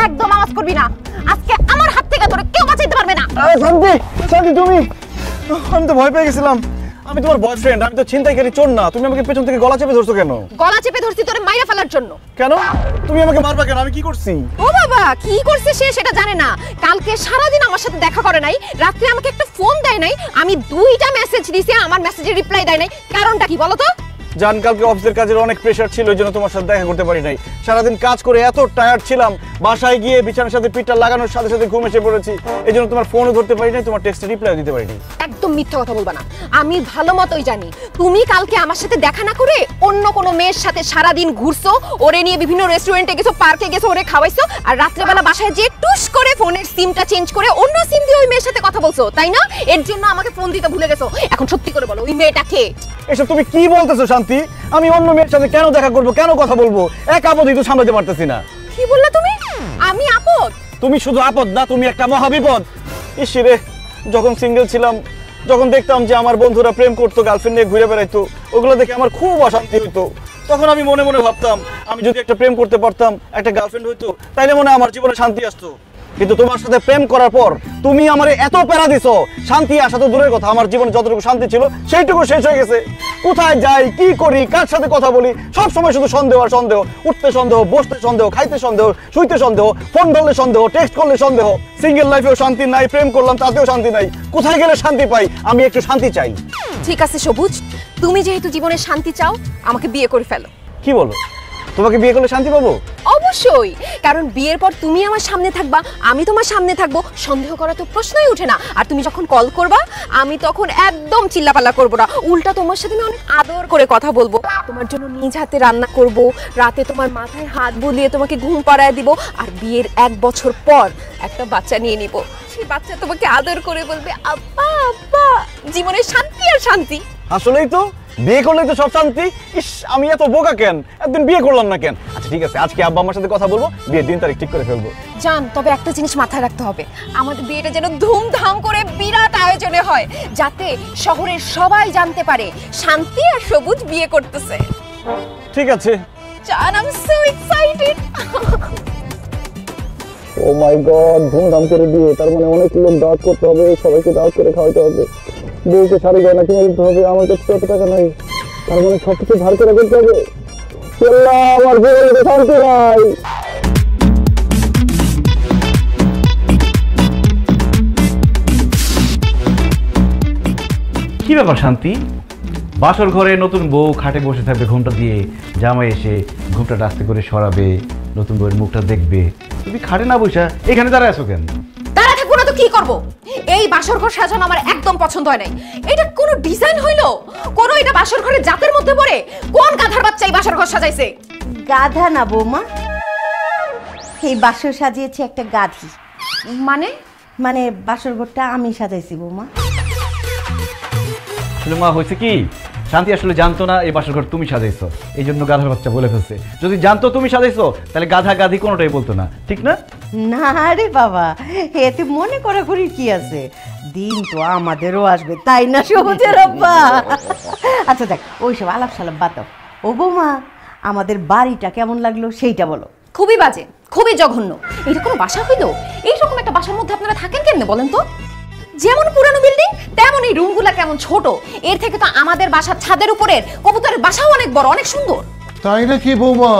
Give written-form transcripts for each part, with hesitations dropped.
একদম আওয়াজ করবি না, আজকে আমার হাত থেকে তোরে কেউ বাঁচাইতে পারবে না। শান্তি, শান্তি তুমি, আমি তো ভয় পেয়ে গেছিলাম। আমি তোমার বয়ফ্রেন্ড, আমি তো ছিনতাইকারী চোর না। তুমি আমাকে পেছন থেকে গলা চেপে ধরছো কেন? গলা চেপে ধরছি তোরে মাইরা ফেলার জন্য। কেন তুমি আমাকে মারবা কেন? আমি কি করছি? ও বাবা, কি করছে সে সেটা জানে না। কালকে সারাদিন আমার সাথে দেখা করে নাই, রাত্রে আমাকে একটা ফোন দেয় নাই, আমি 2টা মেসেজ দিয়েছি, আমার মেসেজে রিপ্লাই দেয় নাই। কারণটা কি বলো তো? জান, কালকে অফিসের কাজের অনেক প্রেশার ছিল, এই জন্য তোমার সাথে দেখা করতে পারি নাই। সারাদিন কাজ করে এত টায়ার্ড ছিলাম, বাসায় গিয়ে বিছানার সাথে পিঠটা লাগানোর সাথে সাথে ঘুম এসে পড়েছি। এই জন্য তোমার ফোনও ধরতে পারি নাই, তোমার টেক্সটে রিপ্লাই দিতে পারি নাই। একদম মিথ্যা কথা বলবা না, আমি ভালো মতোই জানি তুমি কালকে আমার সাথে দেখা না করে অন্য কোনো মেয়ের সাথে সারাদিন ঘুরছো, ওরে নিয়ে বিভিন্ন রেস্টুরেন্টে গেছো, পার্কে গেছো, ওরে খাওয়াইছো, আর রাত্রেবেলা বাসায় যে টুস করে ফোনের সিমটা চেঞ্জ করে অন্য সিম দিয়ে ওই মেয়ের সাথে কথা বলছো, তাই না? এর জন্য আমাকে ফোন দিতে ভুলে গেছো। এখন সত্যি করে বলো, ওই মেয়েটা কে? এসব তুমি কি বলতেছো শান্তি? আমি অন্য মেয়ের সাথে কেন দেখা করবো, কেন কথা বলবো? এক আপদই তো সামলাতে পারতেছি না। কি বললা তুমি? আমি আপদ? তুমি শুধু আপদ না, তুমি একটা মহাবিপদ। ইসরে, যখন সিঙ্গেল ছিলাম, যখন দেখতাম যে আমার বন্ধুরা প্রেম করতো, গার্লফ্রেন্ড নিয়ে ঘুরে বেড়াইতো, ওগুলো দেখে আমার খুব অশান্তি হইতো। তখন আমি মনে মনে ভাবতাম, আমি যদি একটা প্রেম করতে পারতাম, একটা গার্লফ্রেন্ড হইতো, তাইলে মনে হয় আমার জীবনে শান্তি আসতো। কিন্তু তোমার সাথে প্রেম করার পর তুমি আমারে এত প্যারা দিছো, শান্তি আসা তো দূরের কথা, আমার জীবনে যতটুকু শান্তি ছিল সেইটুকু শেষ হয়ে গেছে। কোথায় যাই, কি করি, কার সাথে কথা বলি, সব সময় শুধু সন্দেহ আর সন্দেহ। উঠতে সন্দেহ, বসতে সন্দেহ, খাইতে সন্দেহ, শুইতে সন্দেহ, ফোন ধরলে সন্দেহ, টেক্সট করলে সন্দেহ। সিঙ্গেল লাইফেও শান্তি নাই, প্রেম করলাম তাতেও শান্তি নাই। কোথায় গেলে শান্তি পাই? আমি একটু শান্তি চাই। ঠিক আছে সবুজ, তুমি যেহেতু জীবনে শান্তি চাও, আমাকে বিয়ে করে ফেলো। কি বলো? তোমাকে বিয়ে করলে শান্তি পাবো? অবশ্যই, কারণ বিয়ের পর তুমি আমার সামনে থাকবা, আমি তোমার সামনে থাকবো, সন্দেহ করা তো প্রশ্নই ওঠে না। আর তুমি যখন কল করবা, আমি তখন একদম চিল্লাপাল্লা করবো না, উল্টা তোমার সাথে আমি অনেক আদর করে কথা বলবো, তোমার জন্য নিজ হাতে রান্না করব, রাতে তোমার মাথায় হাত বুলিয়ে তোমাকে ঘুম পাড়ায় দিব, আর বিয়ের 1 বছর পর একটা বাচ্চা নিয়ে নিব। সেই বাচ্চা তোমাকে আদর করে বলবে আব্বা আব্বা। জীবনে শান্তি আর শান্তি। আসলেই তো, বিয়ে করলেই তো সব শান্তি। ইস, আমি এত বোকা কেন, একদিন বিয়ে করলাম না কেন? আচ্ছা ঠিক আছে, আজকে আব্বা আমার সাথে কথা বলবো, বিয়ের দিন তারিখ ঠিক করে ফেলবো। জান, তবে একটা জিনিস মাথায় রাখতে হবে, আমাদের বিয়েটা যেন ধুমধাম করে বিরাট আয়োজনে হয়, যাতে শহরের সবাই জানতে পারে শান্তি আর সবুজ বিয়ে করতেছে। ঠিক আছে জান, I am so excited. Oh my god, ধুমধাম করে বিয়ে, তার মানে অনেক লোক দাওয়াত করতে হবে, সবাইকে দাওয়াত করে খাওয়াতে হবে, বউকে শাড়ি গয়না কিনে দিতে হবে। আমার কাছে তো এত টাকা নাই, তার মানে সবকিছু ধার করে করতে হবে। আমার জীবনে শান্তি নাই। কি ব্যাপার শান্তি? বাসর ঘরে নতুন বউ খাটে বসে থাকবে ঘুমটা দিয়ে, জামাই এসে ঘুমটা আস্তে করে সরাবে, নতুন বউয়ের মুখটা দেখবে, তুমি খাটে না বসে এখানে দাঁড়ায় আছো কেন? দাঁড়া থাকবো না তো কি করব? এই বাসর ঘর সাজানো আমার একদম পছন্দ হয় নাই। এটা কোনো ডিজাইন হইলো? কোন এটা বাসর ঘরের জাতের মধ্যে পড়ে? কোন গাধার বাচ্চা এই বাসর ঘর সাজাইছে? গাধা না বৌমা, এই বাসর সাজিয়েছে একটা গাধি। মানে? মানে বাসর ঘরটা আমি সাজাইছি বৌমা। আসলে মা হয়েছে কি, শান্তি আসলে জানতো না এই বাসর ঘর তুমি সাজাইছো, এই জন্য গাধার বাচ্চা বলে ফেলছে। যদি জানতো তুমি সাজাইছো, তাহলে গাধা গাধি কোনোটাই বলতো না, ঠিক না? না রে বাবা, এতে মনে করা করি কি আছে, দিন তো আমাদেরও আসবে, তাই না সবুজের আব্বা? আচ্ছা দেখ, ওইসব আলাপ সালাপ বাতাও। ও বৌমা, আমাদের বাড়িটা কেমন লাগলো সেইটা বলো। খুবই বাজে, খুবই জঘন্য। এটা কোনো বাসা হইলো? এইরকম একটা বাসার মধ্যে আপনারা থাকেন কেন বলেন তো? যেমন পুরানো বিল্ডিং, তেমন এই রুমগুলা কেমন ছোট। এর থেকে তো আমাদের বাসার ছাদের উপরের কবুতরের বাসাও অনেক বড়, অনেক সুন্দর। তাই নাকি বৌমা?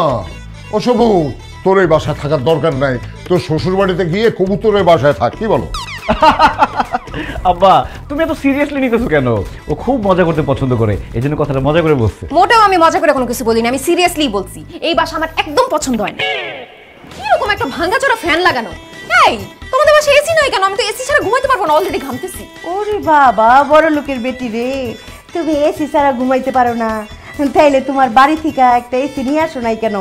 ও সবুজ, তোর এই বাসায় থাকার দরকার নাই, তোর শ্বশুর বাড়িতে গিয়ে কবুতরের বাসায় থাক, কি বলো? আব্বা, তুমি এত সিরিয়াসলি নিতেছো কেন? ও খুব মজা করতে পছন্দ করে, এই জন্য কথাটা মজা করে বলছে। মোটেও আমি মজা করে কোনো কিছু বলিনি, আমি সিরিয়াসলি বলছি। এই বাসা আমার একদম পছন্দ হয় না। কিরকম একটা ভাঙাচোরা ফ্যান লাগানো। এই, তোমাদের বাসায় এসি নাই কেন? আমি তো এসি ছাড়া ঘুমাইতে পারবো না, অলরেডি ঘামতেছি। ওরে বাবা, বড় লোকের বেটি রে, তুমি এসি ছাড়া ঘুমাইতে পারো না? তাইলে তোমার বাড়ি থেকে একটা এসি নিয়ে আসো নাই কেন?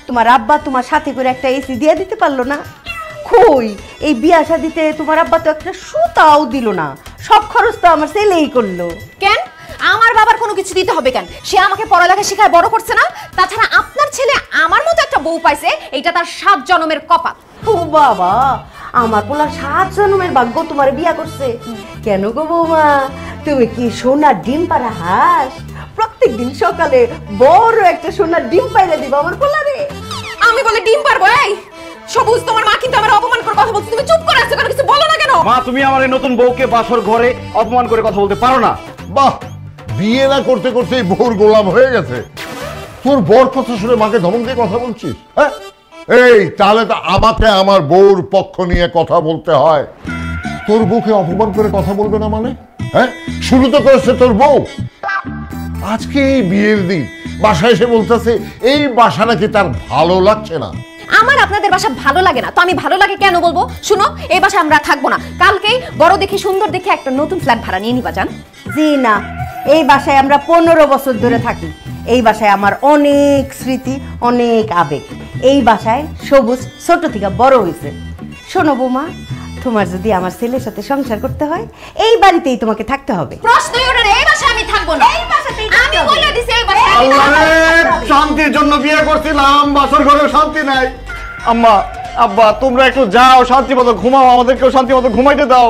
তোমার আব্বা তোমার সাথে করে একটা এসি দিয়ে দিতে পারলো না? কই, এই বিয়া শাদিতে তোমার আব্বা তো একটা সুতাও দিল না, সব খরচ তো আমার ছেলেই করলো। কেন? আমার বাবার কোনো কিছু দিতে হবে কেন? সে আমাকে পড়ালেখা শেখায় বড় করছে না? তাছাড়া আপনার ছেলে আমার মতো একটা বউ পাইছে, এটা তার 7 জন্মের কপাল। ও বাবা, আমার পোলা 7 জন্মের ভাগ্য তোমার বিয়া করছে। কেন গো বৌমা, তুমি কি সোনার ডিম পাড়া হাঁস? প্রত্যেকদিন সকালে বড় একটা সোনার ডিম পাইরে দিবা আমার পোলারে। আমি বলে ডিম পারবো? এই সবুজ, তোমার মা কিন্তু আমার অপমান করে কথা বলছে, তুমি চুপ করে আছো কেন, কিছু বলো না কেন? মা, তুমি আমার এই নতুন বউকে বাসর ঘরে অপমান করে কথা বলতে পারো না। বাহ, বিয়ে না করতে করতে বউর গোলাম হয়ে গেছে। তোর বর কথা শুনে মাকে ধমক দিয়ে কথা বলছিস? হ্যাঁ, এই তাহলে তো আমাকে আমার বউর পক্ষ নিয়ে কথা বলতে হয়। তোর বউকে অপমান করে কথা বলবে না মানে? হ্যাঁ, শুরু তো করেছে তোর বউ। আজকে এই বিয়ের দিন বাসায় এসে বলতেছে এই বাসা নাকি তার ভালো লাগছে না। আমার আপনাদের বাসা ভালো লাগে না তো আমি ভালো লাগে কেন বলবো? শুনো, এই বাসা আমরা থাকবো না, কালকেই বড় দেখে সুন্দর দেখে একটা নতুন ফ্ল্যাট ভাড়া নিয়ে নিবা। জান জি না, এই বাসায় আমরা 15 বছর ধরে থাকি। এই বাসায় আমার অনেক স্মৃতি, অনেক আবেগ। এই বাসায় সবুজ ছোট থেকে বড় হয়েছে। শোনো বৌমা, তোমার যদি আমার ছেলের সাথে সংসার করতে হয় এই বাড়িতেই তোমাকে থাকতে হবে। প্রশ্নই ওঠে না, এই বাসায় আমি থাকবো না। এই বাসাতেই আমি বলে দিছি এই বাসায় আমি আল্লাহ থাকবো রে, না। শান্তির জন্য বিয়ে করছিলাম, বাসর ঘরে শান্তি নাই। আম্মা, আব্বা, তোমরা একটু যাও, শান্তি মতো ঘুমাও, আমাদেরকেও শান্তি মতো ঘুমাইতে দাও।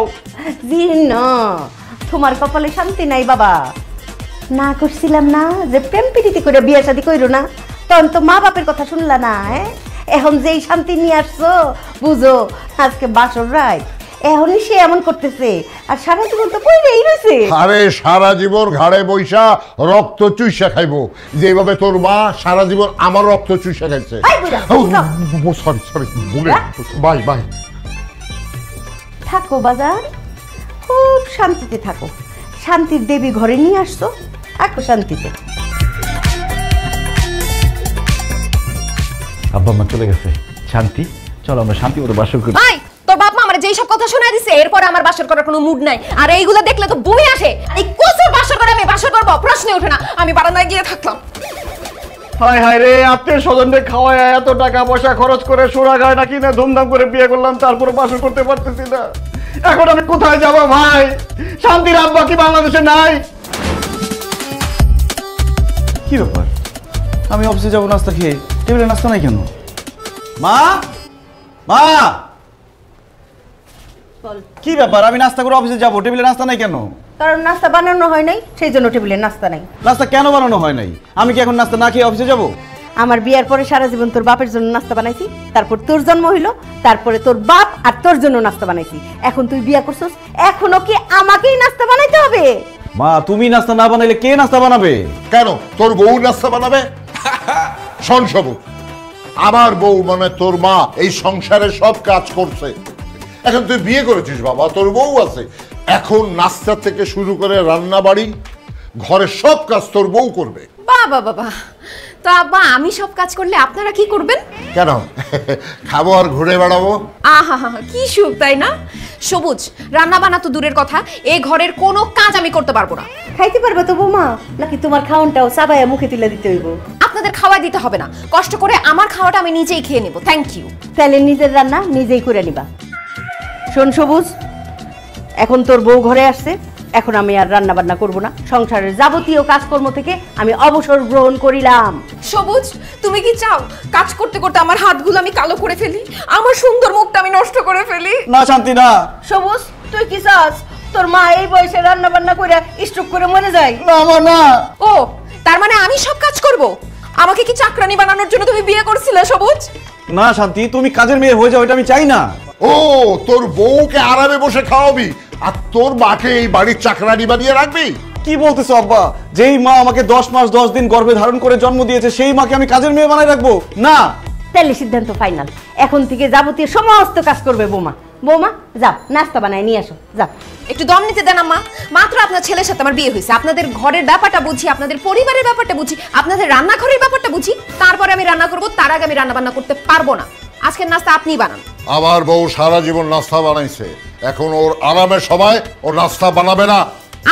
জি না, তোমার কপালে শান্তি নাই বাবা। না করছিলাম না যে প্রেম প্রীতি করে বিয়ে শাদী কইরো না, তখন তো মা বাপের কথা শুনলা না। এখন যেই শান্তি নিয়ে আসছো বুঝো, আজকে বাসর রাত, এখনই সে এমন করতেছে আর সারা জীবন তো পড়েই রয়েছে। আরে সারা জীবন ঘাড়ে বৈশা রক্ত চুইসা খাইবো, যেভাবে তোর মা সারা জীবন আমার রক্ত চুইসা খাইছে। সরি সরি, ভুলে বাই বাই। থাকো বাজার, খুব শান্তিতে থাকো। শান্তির দেবী ঘরে নিয়ে আসছো, থাকো শান্তিতে। আব্বা মা চলে গেছে, শান্তি, চলো আমরা শান্তি মতো বাসর করি। ভাই, তোর বাপ মা আমার যেই সব কথা শোনায় দিছে, এরপর আমার বাসর করার কোনো মুড নাই। আর এইগুলা দেখলে তো বমি আসে। এই কোসের বাসর করে আমি বাসর করব, প্রশ্নই ওঠে না। আমি বারান্দায় গিয়ে থাকলাম। হায় হায় রে, আত্মীয় স্বজনদের খাওয়ায় এত টাকা পয়সা খরচ করে সোনা গয়না কিনে ধুমধাম করে বিয়ে করলাম, তারপরে বাসর করতে পারতেছি না। এখন আমি কোথায় যাব ভাই? শান্তির আব্বা কি বাংলাদেশে নাই? কি ব্যাপার, আমি অফিসে যাবো নাস্তা খেয়ে, টেবিলে নাস্তা নাই কেন? মা, মা, কি ব্যাপার? আমি নাস্তা করে অফিসে যাবো, টেবিলে নাস্তা নাই কেন? কারণ নাস্তা বানানো হয় নাই, সেই জন্য টেবিলে নাস্তা নাই। নাস্তা কেন বানানো হয় নাই? আমি কি এখন নাস্তা না খেয়ে অফিসে যাবো? আমার বিয়ার পরে সারা জীবন তোর বাপের জন্য নাস্তা বানাইছি, তারপর তোর জন্ম হইলো, তারপরে তোর বাপ আর তোর জন্য নাস্তা বানাইছি। এখন তুই বিয়া করছস, এখনো কি আমাকেই নাস্তা বানাইতে হবে? মা, তুমি নাস্তা না বানাইলে কে নাস্তা বানাবে? কেন তোর বউ নাস্তা বানাবে? শোন সবুজ, আমার বউ মানে তোর মা এই সংসারে সব কাজ করছে। এখন তুই বিয়ে করেছিস বাবা, তোর বউ আছে, এখন নাস্তা থেকে শুরু করে রান্না বাড়ি ঘরের সব কাজ তোর বউ করবে। বাবা বাবা, তো আব্বা আমি সব কাজ করলে আপনারা কি করবেন? কেন খাবো আর ঘুরে বেড়াবো? আহা হা, কি সুখ তাই না? সবুজ, রান্না বান্না তো দূরের কথা, এই ঘরের কোনো কাজ আমি করতে পারবো না। খাইতে পারবে তো বৌমা, নাকি তোমার খাওনটাও চাবাইয়া মুখে তুলে দিতে হইব? আপনাদের খাওয়া দিতে হবে না, কষ্ট করে আমার খাওয়াটা আমি নিজেই খেয়ে নেব। Thank you. তাহলে নিজের রান্না নিজেই করে নিবা। শোন সবুজ, এখন তোর বউ ঘরে আসছে, এখন আমি আর রান্না বান্না করবো না। সংসারের যাবতীয় কাজকর্ম থেকে আমি অবসর গ্রহণ করিলাম। সবুজ, তুমি কি চাও কাজ করতে করতে আমার হাতগুলো আমি কালো করে ফেলি, আমার সুন্দর মুখটা আমি নষ্ট করে ফেলি? না শান্তি, না। সবুজ, তুই কি চাস তোর মা এই বয়সে রান্না বান্না করে স্ট্রোক করে মরে যায়? না মা, না। ও, তার মানে আমি সব কাজ করব? আমাকে কি চাকরানি বানানোর জন্য তুমি বিয়ে করছিলে সবুজ? না শান্তি, তুমি কাজের মেয়ে হয়ে যাও, এটা আমি চাই না। ও, তোর বউকে আরামে বসে খাওয়াবি আর তোর মাকে এই বাড়ির চাকরানি বানিয়ে রাখবি? কি বলতেছো আব্বা? যেই মা আমাকে 10 মাস 10 দিন গর্ভে ধারণ করে জন্ম দিয়েছে, সেই মাকে আমি কাজের মেয়ে বানাই রাখবো? না। তাহলে সিদ্ধান্ত ফাইনাল, এখন থেকে যাবতীয় সমস্ত কাজ করবে বৌমা। বৌমা যাও, নাস্তা বানায় নিয়ে আসো, যাও। একটু দম নিতে দেন আম্মা। মাত্র আপনার ছেলের সাথে আমার বিয়ে হয়েছে, আপনাদের ঘরের ব্যাপারটা বুঝি, আপনাদের পরিবারের ব্যাপারটা বুঝি, আপনাদের রান্নাঘরের ব্যাপারটা বুঝি, তারপরে আমি রান্না করব। তার আগে আমি রান্না বান্না করতে পারবো না। আজকের নাস্তা আপনিই বানান। আমার বউ সারা জীবন নাস্তা বানাইছে, এখন ওর আরামের সময় ও নাস্তা বানাবে না।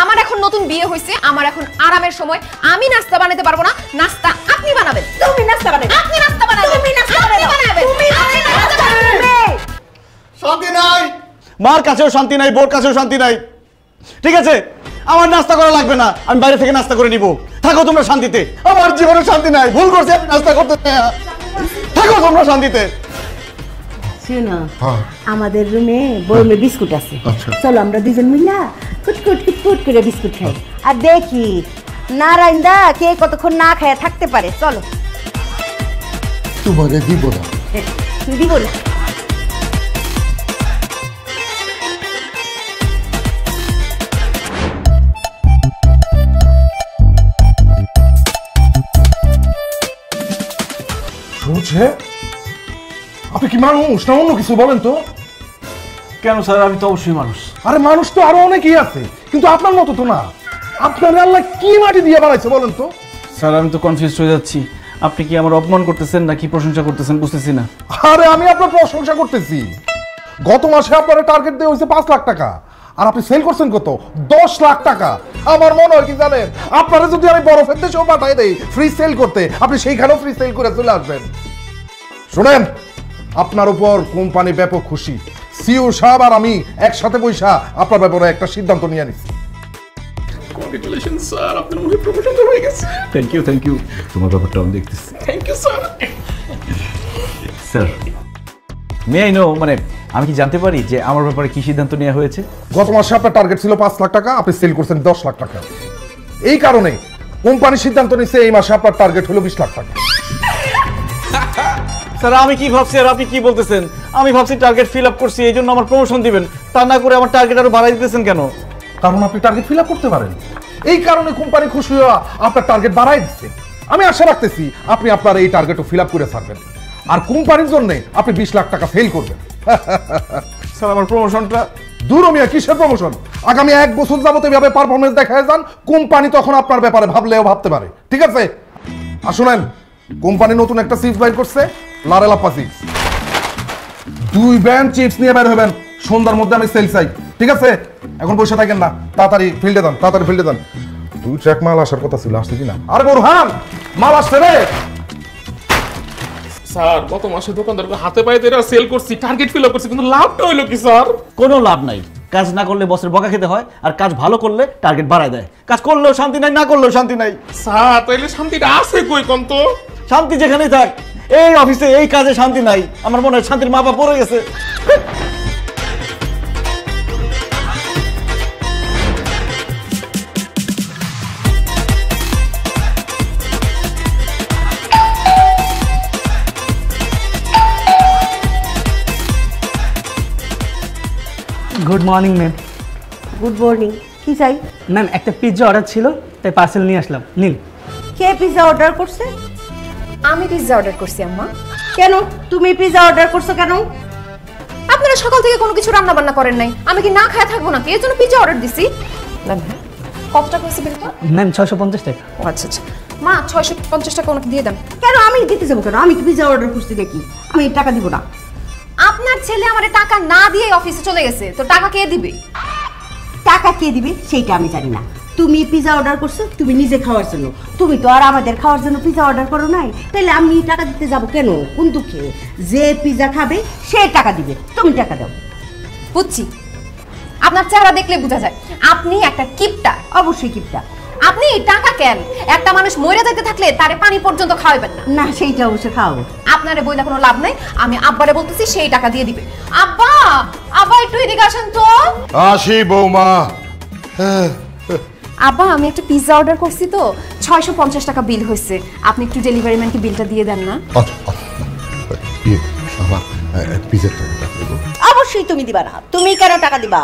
আমার এখন নতুন বিয়ে হয়েছে, আমার এখন আরামের সময়। আমি নাস্তা বানাতে পারবো না, নাস্তা আপনি বানাবেন। তুমি নাস্তা বানাবে, আপনি নাস্তা বানাবেন, তুমি নাস্তা আপনি বানাবে, বানাবেন, তুমি আপনি নাস্তা নাস্তা বানাবেন। বানাবে। শান্তি নাই, মার কাছেও শান্তি নাই, বোর কাছেও শান্তি নাই। ঠিক আছে, আমার নাস্তা করা লাগবে না, আমি বাইরে থেকে নাস্তা করে নিব। থাকো তোমরা শান্তিতে, আমার জীবনে শান্তি নাই। ভুল করছি, আমি নাস্তা করতে চাই না। থাকো তোমরা শান্তিতে। শুনো, হ্যাঁ। আমাদের রুমে বরমে বিস্কুট আছে, আচ্ছা। চলো আমরা দুজন মিলা কুটকুট কুটকুট করে বিস্কুট খাই আর দেখি নারায়ণ দা কে কতক্ষণ না খায় থাকতে পারে। চলো। তোমাকে দিব না। দিব না। হচ্ছে? আপনি কি মানুষ না অন্য কিছু বলেন তো? কেন স্যার, আমি তো অবশ্যই মানুষ। আরে মানুষ তো আরো অনেকেই আছে, কিন্তু আপনার মতো তো না। আপনার আল্লাহ কি মাটি দিয়ে বানাইছে বলেন তো? স্যার আমি তো কনফিউজ হয়ে যাচ্ছি, আপনি কি আমার অপমান করতেছেন নাকি প্রশংসা করতেছেন বুঝতেছি না। আরে আমি আপনার প্রশংসা করতেছি। গত মাসে আপনার টার্গেট দেওয়া হয়েছে 5 লাখ টাকা, আর আপনি সেল করছেন কত? 10 লাখ টাকা। আমার মনে হয় কি জানেন, আপনারা যদি আমি বরফের দেশেও পাঠাই দেই ফ্রি সেল করতে, আপনি সেইখানেও ফ্রি সেল করে চলে আসবেন। শুনেন, আপনার উপর কোম্পানি ব্যাপক খুশি। সিও সাহেব আর আমি একসাথে বৈশা আপনার ব্যাপারে একটা সিদ্ধান্ত নিয়ে নিচ্ছি। কংগ্রেচুলেশন স্যার, আপনার মনে প্রমোশন হয়ে গেছে। থ্যাংক ইউ, তোমার ব্যাপারটা আমি দেখতেছি। Thank you sir. Sir may I know, মানে আমি কি জানতে পারি যে আমার ব্যাপারে কি সিদ্ধান্ত নেওয়া হয়েছে? গত মাসে আপনার টার্গেট ছিল 5 লাখ টাকা, আপনি সেল করছেন 10 লাখ টাকা। এই কারণে কোম্পানি সিদ্ধান্ত নিচ্ছে এই মাসে আপনার টার্গেট হলো 20 লাখ টাকা। স্যার আমি কি ভাবছি আর আপনি কি বলতেছেন? আমি ভাবছি টার্গেট ফিল আপ করছি, এই জন্য আমার প্রমোশন দিবেন, তা না করে আমার টার্গেট আরো বাড়াই দিতেছেন কেন? কারণ আপনি টার্গেট ফিল আপ করতে পারেন, এই কারণে কোম্পানি খুশি হয়ে আপনার টার্গেট বাড়াই দিচ্ছে। আমি আশা রাখতেছি আপনি আপনার এই টার্গেটও ফিল আপ করে ছাড়বেন, আর কোম্পানির জন্য আপনি 20 লাখ টাকা সেল করবেন। স্যার আমার প্রমোশনটা? দূর মিয়া, কিসের প্রমোশন? আগামী 1 বছর যাবত এভাবে পারফরমেন্স দেখায় যান, কোম্পানি তখন আপনার ব্যাপারে ভাবলেও ভাবতে পারে। ঠিক আছে? আর শুনেন, কোম্পানি নতুন একটা চিপস বাইর করছে, লারেলাপ্পা চিপস। 2 ব্র্যান্ড চিপস নিয়ে বের হবেন, সন্ধ্যার মধ্যে আমি সেল চাই। ঠিক আছে? এখন বসে থাকেন না, তাড়াতাড়ি ফিল্ডে যান, তাড়াতাড়ি ফিল্ডে যান। 2 ট্রাক মাল আসার কথা ছিল, আসছে কিনা? আরে বোরহান, মাল আসছে রে। স্যার গত মাসে দোকানদারকে হাতে পায়ে ধরে সেল করছি, টার্গেট ফিল আপ করছি, কিন্তু লাভটা হইলো কি স্যার? কোনো লাভ নাই। কাজ না করলে বসের বকা খেতে হয়, আর কাজ ভালো করলে টার্গেট বাড়ায় দেয়। কাজ করলেও শান্তি নাই, না করলেও শান্তি নাই। স্যার তাইলে শান্তিটা আছে কই কোন তো? শান্তি যেখানেই থাক, এই অফিসে এই কাজে শান্তি নাই। আমার মনে হয় শান্তির মাপা পড়ে গেছে। Good morning ma'am. Good morning. কি চাই? ম্যাম একটা পিৎজা অর্ডার ছিল, তাই পার্সেল নিয়ে আসলাম, নিন। কে পিৎজা অর্ডার করছে? আমি পিৎজা অর্ডার করছি আম্মা। কেন তুমি পিৎজা অর্ডার করছো কেন? আপনারা সকাল থেকে কোনো কিছু রান্না বান্না করেন নাই, আমি কি না খায় থাকবো নাকি? এর জন্য পিৎজা অর্ডার দিছি। কত টাকা হয়েছে বিলটা? ম্যাম 650 টাকা। ও আচ্ছা আচ্ছা, মা 650 টাকা ওনাকে দিয়ে দেন। কেন আমি দিতে যাবো কেন? আমি কি পিৎজা অর্ডার করছি নাকি? আমি টাকা দিব না। আপনার ছেলে আমারে টাকা না দিয়ে অফিসে চলে গেছে, তো টাকা কে দিবে? টাকা কে দিবে সেইটা আমি জানি না। তুমি পিৎজা অর্ডার করছো তুমি নিজে খাওয়ার জন্য, তুমি তো আর আমাদের খাওয়ার জন্য পিৎজা অর্ডার করো নাই। তাইলে আমি টাকা দিতে যাব কেন? কোন দুঃখে? যে পিৎজা খাবে সে টাকা দিবে, তুমি টাকা দাও। বুঝছি, আপনার চেহারা দেখলে বোঝা যায় আপনি একটা কিপটা। অবশ্যই কিপটা। আপনি টাকা কেন? একটা মানুষ মরে যেতে থাকলে তারে পানি পর্যন্ত খাওয়াবেন না। না, সেইটা অবশ্য খাওয়াবো। আপনারে বইলে কোনো লাভ নাই, আমি আব্বারে বলতেছি সেই টাকা দিয়ে দিবে। আব্বা, আব্বা একটু এদিকে আসেন তো। আসি বৌমা। আব্বা আমি একটা পিৎজা অর্ডার করছি তো 650 টাকা বিল হয়েছে, আপনি একটু ডেলিভারি ম্যানকে বিলটা দিয়ে দেন না। অবশ্যই তুমি দিবা না। তুমি কেন টাকা দিবা?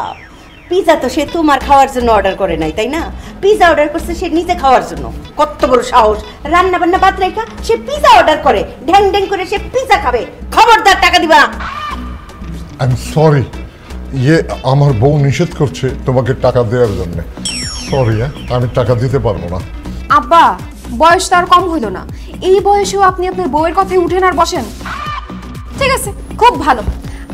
পিৎজা তো সে তোমার খাওয়ার জন্য অর্ডার করে নাই, তাই না? পিৎজা অর্ডার করছে সে নিজে খাওয়ার জন্য। কত বড় সাহস! রান্না বান্না বাদ রাখা সে পিৎজা অর্ডার করে, ঢ্যাং ঢ্যাং করে সে পিৎজা খাবে। খবরদার টাকা দিবা না। আই এম সরি, ইয়ে আমার বউ নিষেধ করছে তোমাকে টাকা দেওয়ার জন্য। সরি, আমি টাকা দিতে পারবো না। আব্বা বয়স তো আর কম হইল না, এই বয়সেও আপনি আপনার বউয়ের কথায় উঠেন আর বসেন। ঠিক আছে, খুব ভালো।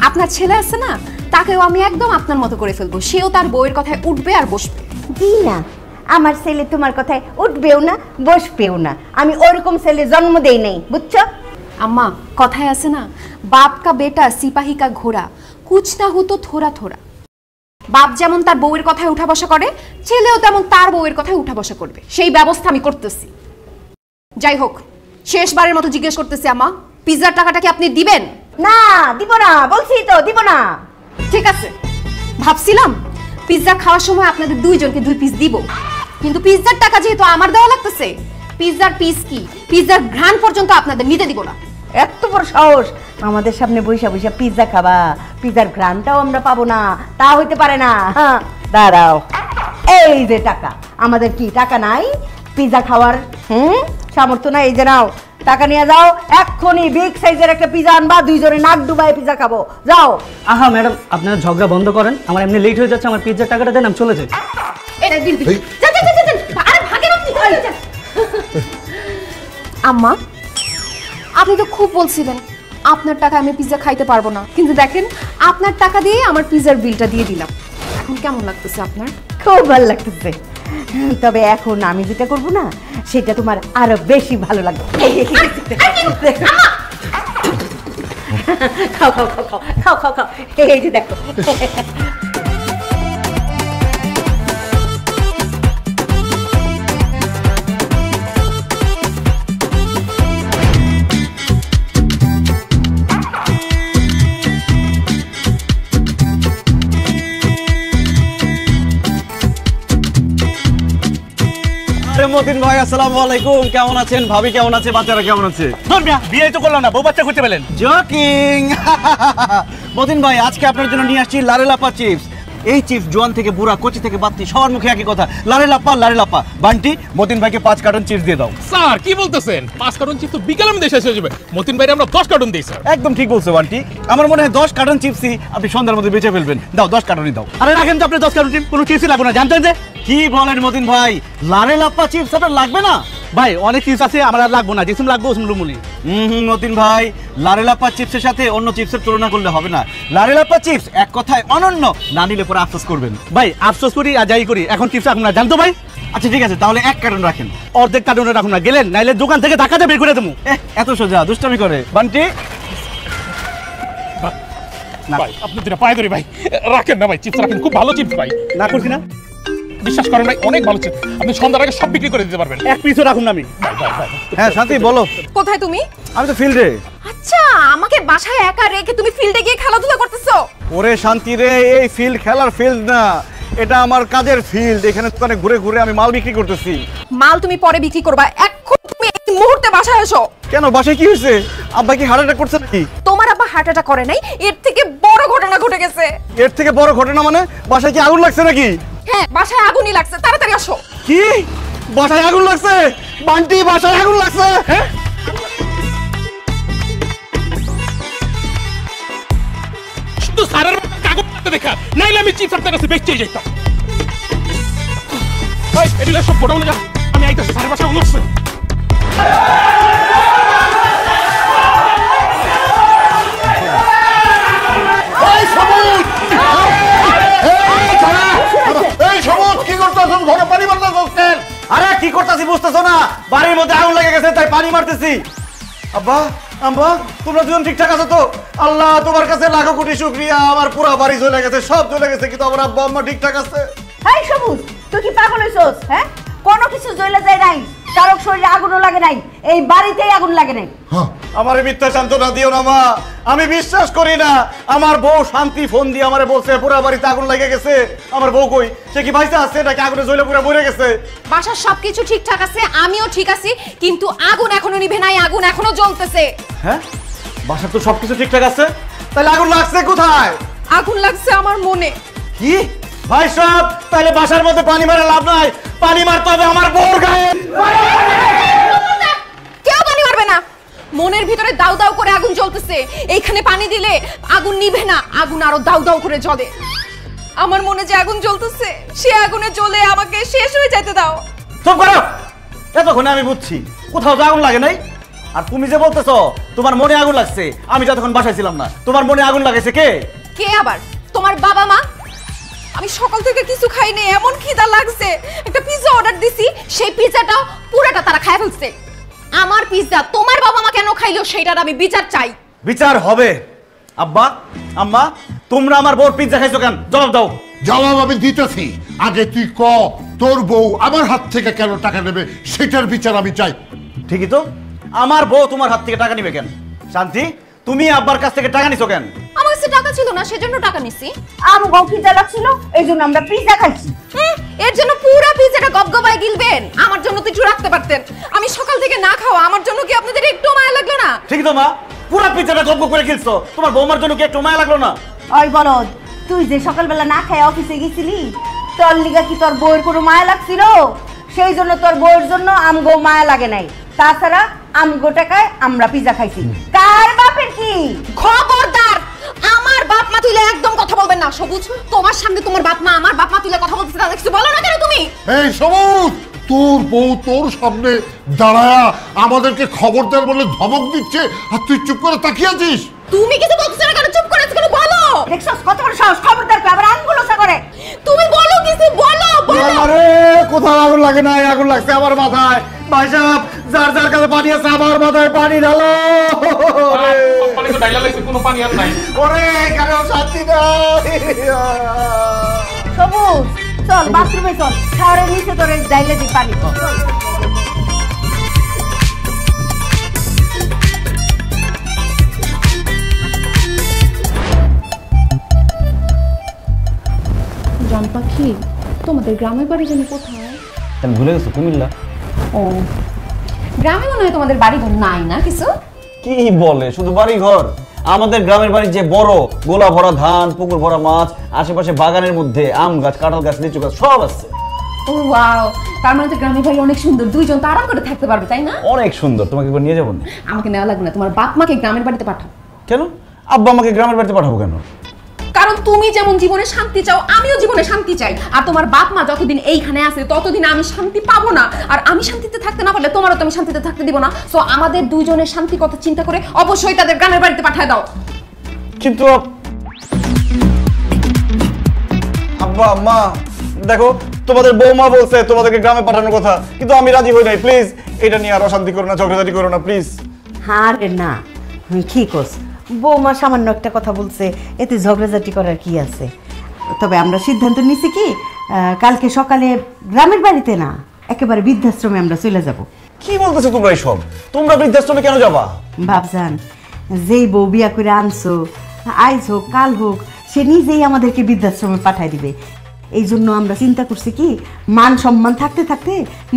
আপনার ছেলে আছে না, তাকেও আমি একদম আপনার মতো করে ফেলবো, সেও তার বউয়ের কথায় উঠবে আর বসবে। জি না, আমার ছেলে তোমার কথায় উঠবেও না বসবেও না। আমি ওরকম ছেলে জন্ম দেই নাই, বুঝছো? আম্মা কথায় আছে না, বাপ কা বেটা সিপাহী কা ঘোড়া, কুছ না হতো থোড়া থোড়া। বাপ যেমন তার বউয়ের কথায় উঠা বসা করে, ছেলেও তেমন তার বউয়ের কথায় উঠা বসা করবে, সেই ব্যবস্থা আমি করতেছি। যাই হোক, শেষবারের মতো জিজ্ঞেস করতেছি আম্মা, পিৎজার টাকাটা কি আপনি দিবেন? না, দিব না, বলছি তো দিব না। ঠিক আছে, ভাবছিলাম পিৎজা খাওয়ার সময় আপনাদের দুইজনকে 2 পিস দিব, কিন্তু পিৎজার টাকা যেহেতু আমার দেওয়া লাগতেছে, পিৎজার পিস কি পিৎজার ঘ্রাণ পর্যন্ত আপনাদের নিতে দিব না। এত বড় সাহস! আমাদের সামনে বইসা বইসা পিৎজা খাবা? পিৎজার ঘ্রাণটাও আমরা পাবো না? তা হইতে পারে না। হ্যাঁ, দাঁড়াও। এই যে টাকা, আমাদের কি টাকা নাই পিৎজা খাওয়ার? সামর্থ্য নাই? এই যে নাও টাকা নিয়ে যাও, এক্ষুনি বিগ সাইজের একটা পিজা আনবা, দুইজনে নাক ডুবাই পিজা খাবো, যাও। আহা ম্যাডাম, আপনারা ঝগড়া বন্ধ করেন, আমার এমনি লেট হয়ে যাচ্ছে, আমার পিৎজার টাকাটা দেন, আমি চলে যাই। আম্মা, আপনি তো খুব বলছিলেন আপনার টাকা আমি পিৎজা খাইতে পারবো না, কিন্তু দেখেন আপনার টাকা দিয়ে আমার পিৎজার বিলটা দিয়ে দিলাম। এখন কেমন লাগতেছে আপনার? খুব ভালো লাগতেছে, তবে এখন আমি যেটা করবো না সেটা তোমার আরো বেশি ভালো লাগবে। খাও খাও খাও খাও খাও খাও খাও, এই যে দেখো। মতিন ভাই আসসালামু আলাইকুম, কেমন আছেন? ভাবি কেমন আছে? বাচ্চারা কেমন আছে? বিয়ে তো করলাম না, বউ বাচ্চা করতে পেলেন। জোকিং। মতিন ভাই, আজকে আপনার জন্য নিয়ে আসছি লারেলাপা চিপস। এই চিপস জোয়ান থেকে বুড়া, কচি থেকে বাত্তি, সবার মুখে একই কথা, লারেলাপা লারেলাপা। বান্টি, মতিন ভাইকে 5 কার্টন চিপস দিয়ে দাও। স্যার কি বলতেছেন? 5 কার্টন চিপস তো বিকালে আমি দেশে এসে যাবে। মতিন ভাইরে আমরা 10 কার্টন দিই স্যার। একদম ঠিক বলছো বান্টি, আমার মনে হয় 10 কার্টন চিপসই আপনি সন্ধ্যার মধ্যে বেঁচে ফেলবেন। দাও 10 কার্টনই দাও। আরে রাখেন তো, আপনি 10 কার্টন চিপস, কোনো চিপসই লাগবে না, জানতেন যে? কি বলেন মতিন ভাই, লারেলাপা চিপস আপনার লাগবে না? ভাই অনেক চিপস আছে, আমার আর লাগবো না, যেসম লাগবো ওসম লুমুলি। মতিন ভাই, লারেলাপা চিপসের সাথে অন্য চিপসের তুলনা করলে হবে না। লারেলাপা চিপস এক কথায় অনন্য, না নিলে পরে আফসোস করবেন। ভাই আফসোস করি আর যাই করি, এখন চিপস রাখুন না, জানতো ভাই? আচ্ছা ঠিক আছে, তাহলে 1 কার্টন রাখেন। অর্ধেক কার্টনে রাখুন না, গেলেন নাইলে দোকান থেকে ধাক্কা দিয়ে বের করে দেবো। এত সোজা দুষ্টামি করে বান্টি? ভাই আপনি দুটা পায়ে ধরি ভাই, রাখেন না ভাই, চিপস রাখেন, খুব ভালো চিপস ভাই। না করছি না, বিশ্বাস করেন ভাই, অনেক ভালো চিপস, আপনি সন্ধ্যার আগে সব বিক্রি করে দিতে পারবেন। এক পিসও রাখুন না আমি। হ্যাঁ শান্তি, বলো। কোথায় তুমি? আমি তো ফিল্ডে। আচ্ছা, আমাকে বাসায় একা রেখে তুমি ফিল্ডে গিয়ে খেলাধুলা করতেছো? ওরে শান্তি রে, এই ফিল্ড খেলার ফিল্ড না, এটা আমার কাজের ফিল্ড। এখানে দোকানে ঘুরে ঘুরে আমি মাল বিক্রি করতেছি। মাল তুমি পরে বিক্রি করবা, এখন তুমি এই মুহূর্তে বাসায় এসো। কেন, বাসায় কি হয়েছে? আব্বা কি হার্ট অ্যাটাক করছে নাকি? তোমার আব্বা হার্ট অ্যাটাক করে নাই, এর থেকে বড় ঘটনা ঘটে গেছে। এর থেকে বড় ঘটনা মানে? বাসায় কি আগুন লাগছে নাকি? হ্যাঁ, বাসায় আগুনই লাগছে, তাড়াতাড়ি আসো। কি? বাসায় আগুন লাগছে? বান্টি, বাসায় আগুন লাগছে? হ্যাঁ, শুধু স্যারের কাগজ দেখা, নাইলে আমি চিপস আপনার কাছে বেচতে যেতাম। ভাই এগুলো সব গোডাউনে যা, আমি আইতাছি, স্যারের বাসায় আগুন লাগছে। আরে কি করতেছি বুঝতেছো না? বাড়ির মধ্যে আগুন লেগে গেছে, তাই পানি মারতেছি। আব্বা, আম্মা, তোমরা দুজন ঠিকঠাক আছো তো? আল্লাহ তোমার কাছে লাখো কোটি শুকরিয়া, আমার পুরো বাড়ি জ্বলে গেছে, সব জ্বলে গেছে, কিন্তু আমার আব্বা আম্মা ঠিকঠাক আছে। হাই সবুজ, তুই কি পাগল হইছস? হ্যাঁ, কোনো কিছু জ্বলে যায় নাই, কারো শরীরে আগুনও লাগে নাই, এই বাড়িতেই আগুন লাগে নাই। আমারে মিথ্যা সান্ত্বনা দিও না মা, আমি বিশ্বাস করি না। আমার বউ শান্তি ফোন দিয়ে আমারে বলছে পুরো বাড়িতে আগুন লেগে গেছে। আমার বউ কই? সে কি বাইসে আছে নাকি আগুনে জ্বলে পুরো মরে গেছে? বাসার সবকিছু ঠিকঠাক আছে, আমিও ঠিক আছি, কিন্তু আগুন এখনো নিভে নাই, আগুন এখনো জ্বলতেছে। হ্যাঁ, বাসার তো সবকিছু ঠিকঠাক আছে, তাহলে আগুন লাগছে কোথায়? আগুন লাগছে আমার মনে। কি ভাই সব? তাহলে বাসার মধ্যে পানি মারা লাভ নাই, পানি মারতে হবে আমার বউর গায়ে। কেউ পানি মারবে না, মনের ভিতরে দাউ দাউ করে আগুন জ্বলতেছে, এইখানে পানি দিলে আগুন নিভে না, আগুন আরো দাউ দাউ করে জ্বলে। আমার মনে যে আগুন জ্বলতেছে, সে আগুনে জ্বলে আমাকে শেষ হয়ে যেতে দাও। চুপ করো, এতক্ষণে আমি বুঝছি কোথাও তো আগুন লাগে নাই। আর তুমি যে বলতেছো তোমার মনে আগুন লাগছে, আমি যতক্ষণ বাসায় ছিলাম না, তোমার মনে আগুন লাগাইছে কে? কে আবার? তোমার বাবা মা। আমি সকাল থেকে কিছু খাইনি, এমন খিদা লাগছে, একটা পিৎজা অর্ডার দিছি, সেই পিৎজাটাও পুরোটা তারা খায় ফেলছে। আমার পিৎজা তোমার বাবা মা কেন খাইলো সেটার আমি বিচার চাই। বিচার হবে। আব্বা, আম্মা, তোমরা আমার বউর পিৎজা খাইছো কেন? জবাব দাও। জবাব আমি দিতেছি, আগে তুই ক তোর বউ আমার হাত থেকে কেন টাকা নেবে, সেটার বিচার আমি চাই। ঠিকই তো, আমার বউ তোমার হাত থেকে টাকা নিবে কেন? শান্তি, তুমি আব্বার কাছ থেকে টাকা নিছো কেন? আমার কাছে টাকা ছিল না, সেজন্য টাকা নিছি। আমগো পিজা লাগছিল, এইজন্য আমরা পিজা খাইছি। এর জন্য পুরো পিৎজাটা গবগবায় গিলবেন? আমার জন্য তো একটু রাখতে পারতেন। আমি সকাল থেকে না খাওয়া, আমার জন্য কি আপনাদের একটু মায়া লাগলো না? ঠিক তো মা, পুরো পিৎজাটা গপ করে খেলছো, তোমার বৌমার জন্য কি একটু মায়া লাগলো না? ওই বলদ, তুই যে সকালবেলা না খায় অফিসে গেছিলি, তোর লিগা কি তোর বউয়ের কোনো মায়া লাগছিল? সেই জন্য তোর বউয়ের জন্য আমগো মায়া লাগে নাই। তাছাড়া আমগো টাকায় আমরা পিজা খাইছি। কার বাপের কি? খবরদার, আমার বাপ মা তুলে একদম কথা বলবেন না। সবুজ, তোমার সামনে তোমার বাপ মা আমার বাপ মা তুলে কথা বলতেছে, তাহলে কিছু বলো না কেন তুমি? এই সবুজ, তোর বউ তোর সামনে দাঁড়ায়া আমাদেরকে খবরদার বলে ধমক দিচ্ছে আর তুই চুপ করে তাকিয়ে আছিস। তুমি কিছু বলছো না কেন? চুপ করে আছো কেন? বলো। দেখছস কত বড় সাহস, খবরদার আবার আঙ্গুলসা করে। তুমি বলো, কিছু বলো, বলো। আরে কোথাও আগুন লাগে না, আগুন লাগছে আমার মাথায়। ভাই সাহেব, যার যার কাছে পানি আছে আমার মাথায় পানি ঢালো। পানি তো ডাইলা লাগছে, কোনো পানি আর নাই। ওরে কেন শান্তি নাই। সবুজ চল বাথরুমে চল, শাওয়ারের নিচে তোরে ডাইলে দি পানি। জান পাখি, তোমাদের গ্রামের বাড়ি জানি কোথায়? আমি ভুলে গেছো, কুমিল্লা। ও, গ্রামে মনে হয় তোমাদের বাড়ি ঘর নাই না কিছু? কি বলে, শুধু বাড়ি ঘর? আমাদের গ্রামের বাড়ি যে বড়, গোলা ভরা ধান, পুকুর ভরা মাছ, আশেপাশে বাগানের মধ্যে আম গাছ, কাঁঠাল গাছ, লিচু গাছ সব আছে। ও ওয়াও, তার মানে তো গ্রামের বাড়ি অনেক সুন্দর, দুইজন তো আরাম করে থাকতে পারবে, তাই না? অনেক সুন্দর। তোমাকে একবার নিয়ে যাবো না? আমাকে নেওয়া লাগবে না, তোমার বাপ মাকে গ্রামের বাড়িতে পাঠাও। কেন? আব্বা আমাকে গ্রামের বাড়িতে পাঠাবো কেন? কারণ তুমি যেমন জীবনে শান্তি চাও, আমিও জীবনে শান্তি চাই। আর তোমার বাপ মা যতদিন এইখানে আছে ততদিন আমি শান্তি পাবো না। আর আমি শান্তিতে থাকতে না পারলে তোমারও তো আমি শান্তিতে থাকতে দিব না। সো আমাদের দুইজনের শান্তি কথা চিন্তা করে অবশ্যই তাদের গ্রামের বাড়িতে পাঠিয়ে দাও। কিন্তু আব্বা মা, দেখো তোমাদের বৌমা বলছে তোমাদেরকে গ্রামে পাঠানোর কথা, কিন্তু আমি রাজি হই নাই। প্লিজ এটা নিয়ে আর অশান্তি করো না, ঝগড়াঝাটি করো না প্লিজ। আরে না, কি কস, বৌমা সামান্য একটা কথা বলছে, এতে ঝগড়াঝাটি করার কি আছে? তবে আমরা সিদ্ধান্ত নিছি কি, কালকে সকালে গ্রামের বাড়িতে না, একেবারে বৃদ্ধাশ্রমে আমরা চলে যাব। কি বলতেছো তোমরা এইসব? তোমরা বৃদ্ধাশ্রমে কেন যাবা? ভাবজান, যেই বউ বিয়া করে আনছো, আইজ হোক কাল হোক, সে নিজেই আমাদেরকে বৃদ্ধাশ্রমে পাঠায় দিবে। এই জন্য আমরা চিন্তা করছি কি, মান সম্মান থাকতে থাকতে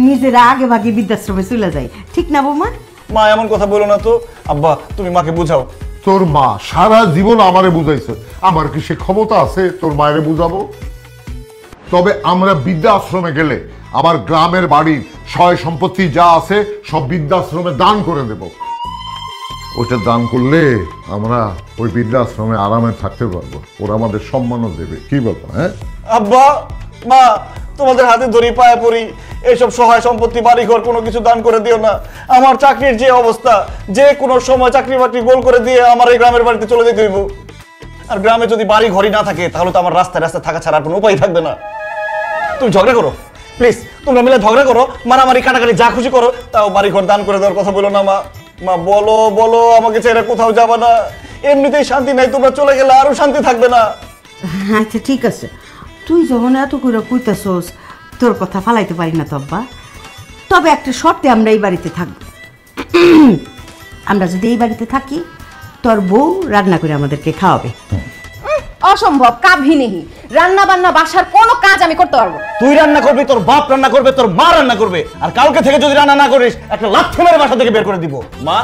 নিজেরা আগে ভাগে বৃদ্ধাশ্রমে চলে যাই। ঠিক না বৌমা? মা এমন কথা বলো না তো। আব্বা তুমি মাকে বুঝাও। তোর মা সারা জীবন আমারে বুঝাইছে, আমার কি সে ক্ষমতা আছে তোর মায়েরে বুঝাবো? তবে আমরা বৃদ্ধাশ্রমে গেলে আমার গ্রামের বাড়ির সয় সম্পত্তি যা আছে সব বৃদ্ধাশ্রমে দান করে দেব। ওটা দান করলে আমরা ওই বৃদ্ধাশ্রমে আরামে থাকতে পারবো, ওরা আমাদের সম্মানও দেবে। কি বলবো? হ্যাঁ আব্বা মা, তোমাদের হাতে ধরি, পায়ে পড়ি, এইসব সহায় সম্পত্তি বাড়ি ঘর কোনো কিছু দান করে দিও না। আমার চাকরির যে অবস্থা, যে কোনো সময় চাকরি বাকরি গোল করে দিয়ে আমার এই গ্রামের বাড়িতে চলে যেতে হইব। আর গ্রামে যদি বাড়ি ঘরই না থাকে তাহলে তো আমার রাস্তায় রাস্তায় থাকা ছাড়া কোনো উপায় থাকবে না। তুমি ঝগড়া করো প্লিজ, তোমরা মিলে ঝগড়া করো, মারামারি কাটাকাটি যা খুশি করো, তাও বাড়ি ঘর দান করে দেওয়ার কথা বলো না মা। মা বলো বলো, আমাকে ছেড়ে কোথাও যাবে না। এমনিতেই শান্তি নাই, তোমরা চলে গেলে আরো শান্তি থাকবে না। আচ্ছা ঠিক আছে, তুই যখন এত করে কইতাছস, তোর কথা ফালাইতে পারি না তব্বা। তবে একটা শর্তে আমরা এই বাড়িতে থাকব। আমরা যদি এই বাড়িতে থাকি, তোর বউ রান্না করে আমাদেরকে খাওয়াবে। অসম্ভব, কাভিনেহি। রান্না বান্না বাসার কোনো কাজ আমি করতে পারবো। তুই রান্না করবি, তোর বাপ রান্না করবে, তোর মা রান্না করবে। আর কালকে থেকে যদি রান্না না করিস একটা লাথি মেরে বাসা থেকে বের করে দিব। মা,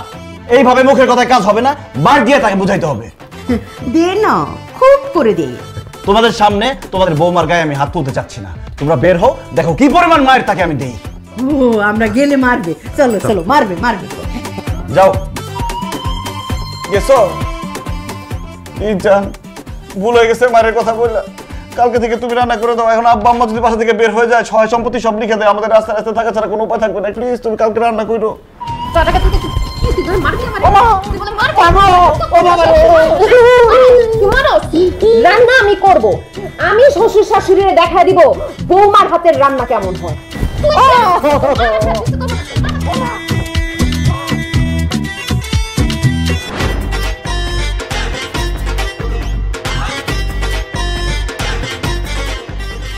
এইভাবে মুখের কথায় কাজ হবে না, বার দিয়ে তাকে বুঝাইতে হবে। দে না, খুব করে দে। তোমাদের সামনে তোমাদের বৌমার গায়ে আমি হাত তুলতে চাচ্ছি না। তোমরা বের হও, দেখো কি পরিমাণ মায়ের তাকে আমি দেই। ও আমরা গেলে মারবে, চলো চলো, মারবে মারবে। যাও। গেছো? কি জান, ভুল হয়ে গেছে মায়ের কথা বললা। কালকে থেকে তুমি রান্না করে দাও। এখন আব্বা আম্মা যদি বাসা থেকে বের হয়ে যায়, সহায় সম্পত্তি সব লিখে দেয়, আমাদের রাস্তায় রাস্তায় থাকা ছাড়া কোনো উপায় থাকবে না। প্লিজ তুমি কালকে রান্না করো। রান্না আমি করব, আমি শ্বশুর শাশুড়িরে দেখা দিব বৌমার হাতের রান্না কেমন হয়।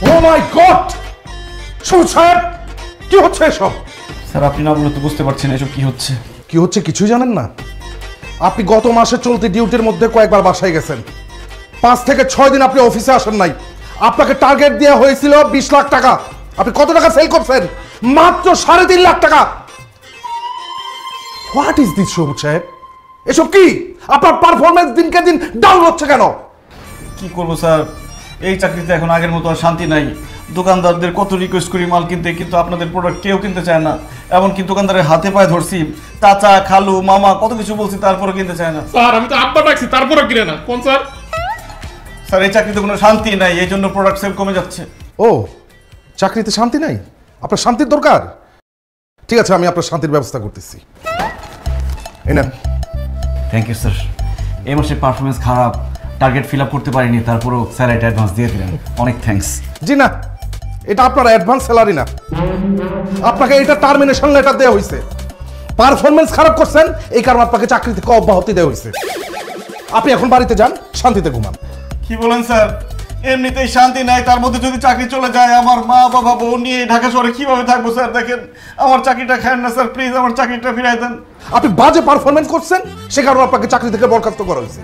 ও মাই গড! সবুজ সাহেব, কি হচ্ছে এসব? স্যার আপনি না বলে তো বুঝতে পারছেন এসব কি হচ্ছে। কি হচ্ছে কিছুই জানেন না? আপনি গত মাসে চলতি ডিউটির মধ্যে কয়েকবার বাসায় গেছেন, 5 থেকে 6 দিন আপনি অফিসে আসেন নাই। আপনাকে টার্গেট দেওয়া হয়েছিল 20 লাখ টাকা, আপনি কত টাকা সেল করছেন? মাত্র 3.5 লাখ টাকা। হোয়াট ইজ দিস সবুজ সাহেব? এসব কি? আপনার পারফরমেন্স দিনকে দিন ডাউন হচ্ছে কেন? কি করবো স্যার, এই চাকরিতে এখন আগের মতো আর শান্তি নাই। দোকানদারদের কত রিকোয়েস্ট করি মাল কিনতে, কিন্তু আপনাদের প্রোডাক্ট কেউ কিনতে চায় না। এমনকি দোকানদারের হাতে পায়ে ধরছি, চাচা খালু মামা কত কিছু বলছি, তারপরে কিনতে চায় না। স্যার আমি তো আব্বা ডাকছি তারপরে কিনে না। কোন স্যার? স্যার এই চাকরিতে কোনো শান্তি নাই, এই জন্য প্রোডাক্ট সেল কমে যাচ্ছে। ও, চাকরিতে শান্তি নাই? আপনার শান্তির দরকার? ঠিক আছে, আমি আপনার শান্তির ব্যবস্থা করতেছি। এই নেন। Thank you sir. এই মাসে পারফরমেন্স খারাপ, টার্গেট ফিল আপ করতে পারিনি, তারপরও স্যালারিটা অ্যাডভান্স দিয়ে দিলেন, অনেক থ্যাঙ্কস। জি না, এটা আপনার অ্যাডভান্স স্যালারি না, আপনাকে এটা টার্মিনেশন লেটার দেওয়া হয়েছে। পারফরমেন্স খারাপ করছেন, এই কারণে আপনাকে চাকরি থেকে অব্যাহতি দেওয়া হয়েছে। আপনি এখন বাড়িতে যান, শান্তিতে ঘুমান। কি বলেন স্যার? এমনিতেই শান্তি নাই, তার মধ্যে যদি চাকরি চলে যায়, আমার মা বাবা বউ নিয়ে ঢাকা শহরে কিভাবে থাকবো স্যার? দেখেন আমার চাকরিটা খান না স্যার, প্লিজ আমার চাকরিটা ফিরাই দেন। আপনি বাজে পারফরমেন্স করছেন, সে কারণে আপনাকে চাকরি থেকে বরখাস্ত করা হয়েছে।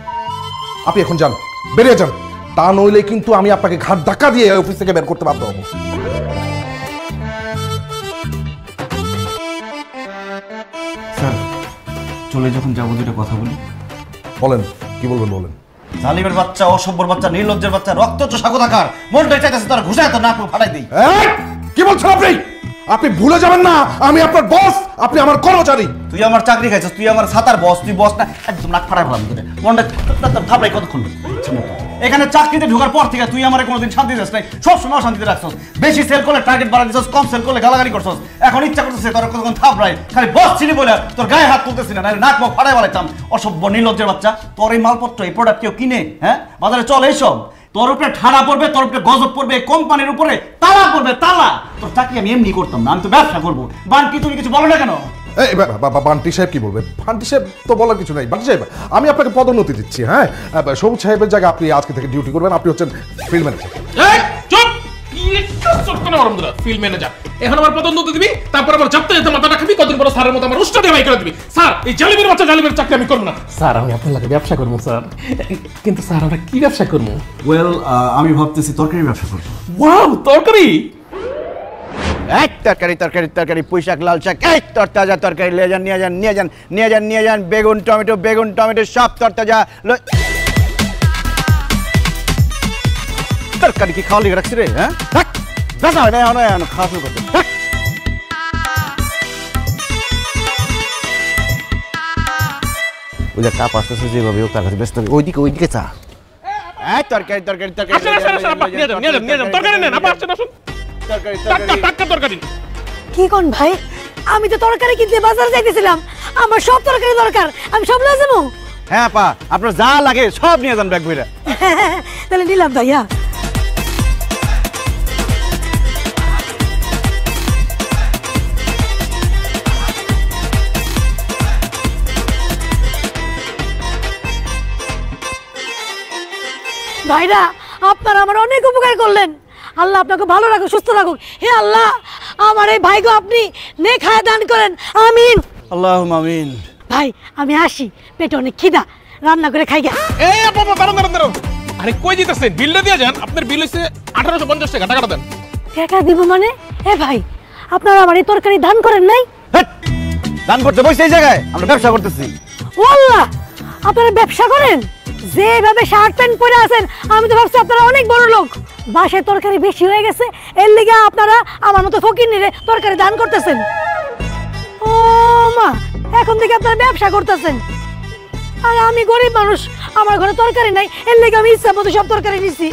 আপনি এখন যান, বেরিয়ে যান, তা নইলে কিন্তু আমি আপনাকে ঘাট ধাক্কা দিয়ে অফিস থেকে বের করতে বাধ্য হবো। স্যার চলে যখন যাবো দুটো কথা বলি। বলেন, কি বলবেন বলেন। জালিমের বাচ্চা, অসভ্যর বাচ্চা, নির্লজ্জের বাচ্চা, রক্ত চোষা কোথাকার, মনটাই চাইতেছে তার ঘুষায় তো নাক ফাটাই দিই। কি বলছেন আপনি? আপনি ভুলে যাবেন না আমি আপনার বস, আপনি আমার কর্মচারী। তুই আমার চাকরি খাইছিস, তুই আমার ছাতার বস, তুই বস না। একদম নাক ফাটাই ফেলাম তোরে, মনটা থাপড়াই কতক্ষণ। এখানে চাকরিতে ঢোকার পর থেকে তুই আমার কোনোদিন শান্তি দিস নাই, সবসময় শান্তিতে রাখছস। বেশি সেল করলে টার্গেট বাড়া দিছস, কম সেল করলে গালাগালি করছস। এখন ইচ্ছা করতেছে তোর কতক্ষণ থাপড়াই, খালি বস চিনি বলে তোর গায়ে হাত তুলতেছি না, নাক মুখ ফাটাই বলাইতাম। অসভ্য নির্লজ্জের বাচ্চা, তোর এই মালপত্র এই প্রোডাক্ট কেউ কিনে? হ্যাঁ, বাজারে চল এইসব। তোর উপরে ঠাড়া পড়বে, তোর উপরে গজব পড়বে, কোম্পানির উপরে তালা পড়বে, তালা। তোর চাকরি আমি এমনি করতাম না, আমি তো ব্যবসা করবো। বান্টি তুমি কিছু বলো না কেন? বান্টি সাহেব কি বলবেন? বান্টি সাহেব তো বলার কিছু নাই। বান্টি সাহেব, আমি আপনাকে পদোন্নতি দিচ্ছি। হ্যাঁ, সবুজ সাহেবের জায়গায় আপনি আজকে থেকে ডিউটি করবেন, আপনি হচ্ছেন ফিল্ড ম্যানেজার। চুপ! ফিল্ড ম্যানেজার এখন আমার পদোন্নতি দিবি, তারপর আমার চাপতে যেতে মাথাটা খাবি, কতদিন পর স্যারের মতো আমার উষ্টা দিয়ে বাই করে দিবি। স্যার এই জালিমের বাচ্চা জালিমের চাকরি আমি করবো না। স্যার আমি আপনার লাগে ব্যবসা করবো স্যার, কিন্তু স্যার আমরা কি ব্যবসা করবো? ওয়েল আমি ভাবতেছি তরকারি ব্যবসা করবো। ওয়াও, তরকারি? এক তরকারি তরকারি তরকারি, পুঁইশাক লাল শাক, এই তরতাজা তরকারি নিয়ে যান নিয়ে যান নিয়ে যান নিয়ে যান নিয়ে যান। বেগুন টমেটো বেগুন টমেটো সব তরতাজা। তরকারি কি খাওয়া লিখে রাখছি রে? হ্যাঁ, বেসা হয় না, খাওয়া শুরু করতে। ওই যে কাপ আসতেছে যেভাবে হোক তার কাছে ব্যস্ত হবে, ওইদিকে ওইদিকে চা। এই তরকারি তরকারি তরকারি তরকারি নেন, আপা আসেন আসুন। তরকারি কি কোন ভাই, আমি তো তরকারি কিনতে বাজার যাইতেছিলাম, আমার সব তরকারি দরকার, আমি সব লয়ে যাবো। হ্যাঁ পা, আপনার যা লাগে সব নিয়ে যান ব্যাগ ভরে। তাহলে নিলাম ভাইয়া। ভাইরা আপনারা আমার অনেক উপকার করলেন, আল্লাহ আপনাকে ভালো রাখুক, সুস্থ রাখুক। হে আল্লাহ, আমার এই ভাইকে আপনি নেখায় দান করেন, আমিন। আল্লাহুম্মা আমিন। ভাই আমি আসি, পেটে অনেক খিদা, রান্না করে খাই গা। এই আপা দাঁড়ান। আরে কই দিতেছেন? বিলটা দিয়ে যান, আপনার বিল হইছে 1850 টাকা, টাকাটা দেন। টাকা দিব মানে? এ ভাই আপনারা আমার এই তরকারি দান করেন নাই? দান করতে বসে এই জায়গায়, আমরা ব্যবসা করতেছি। ও আল্লাহ, আপনারা ব্যবসা করেন? যেভাবে শার্ট প্যান্ট পরে আছেন আমি তো ভাবছি আপনারা অনেক বড় লোক। বাসায় তরকারি বেশি হয়ে গেছে, এর লিগে আপনারা আমার মতো ফকির নিরে তরকারি দান করতেছেন। ও মা, এখন থেকে আপনারা ব্যবসা করতেছেন, আর আমি গরিব মানুষ, আমার ঘরে তরকারি নাই, এর লিগে আমি ইচ্ছা মতো সব তরকারি নিছি।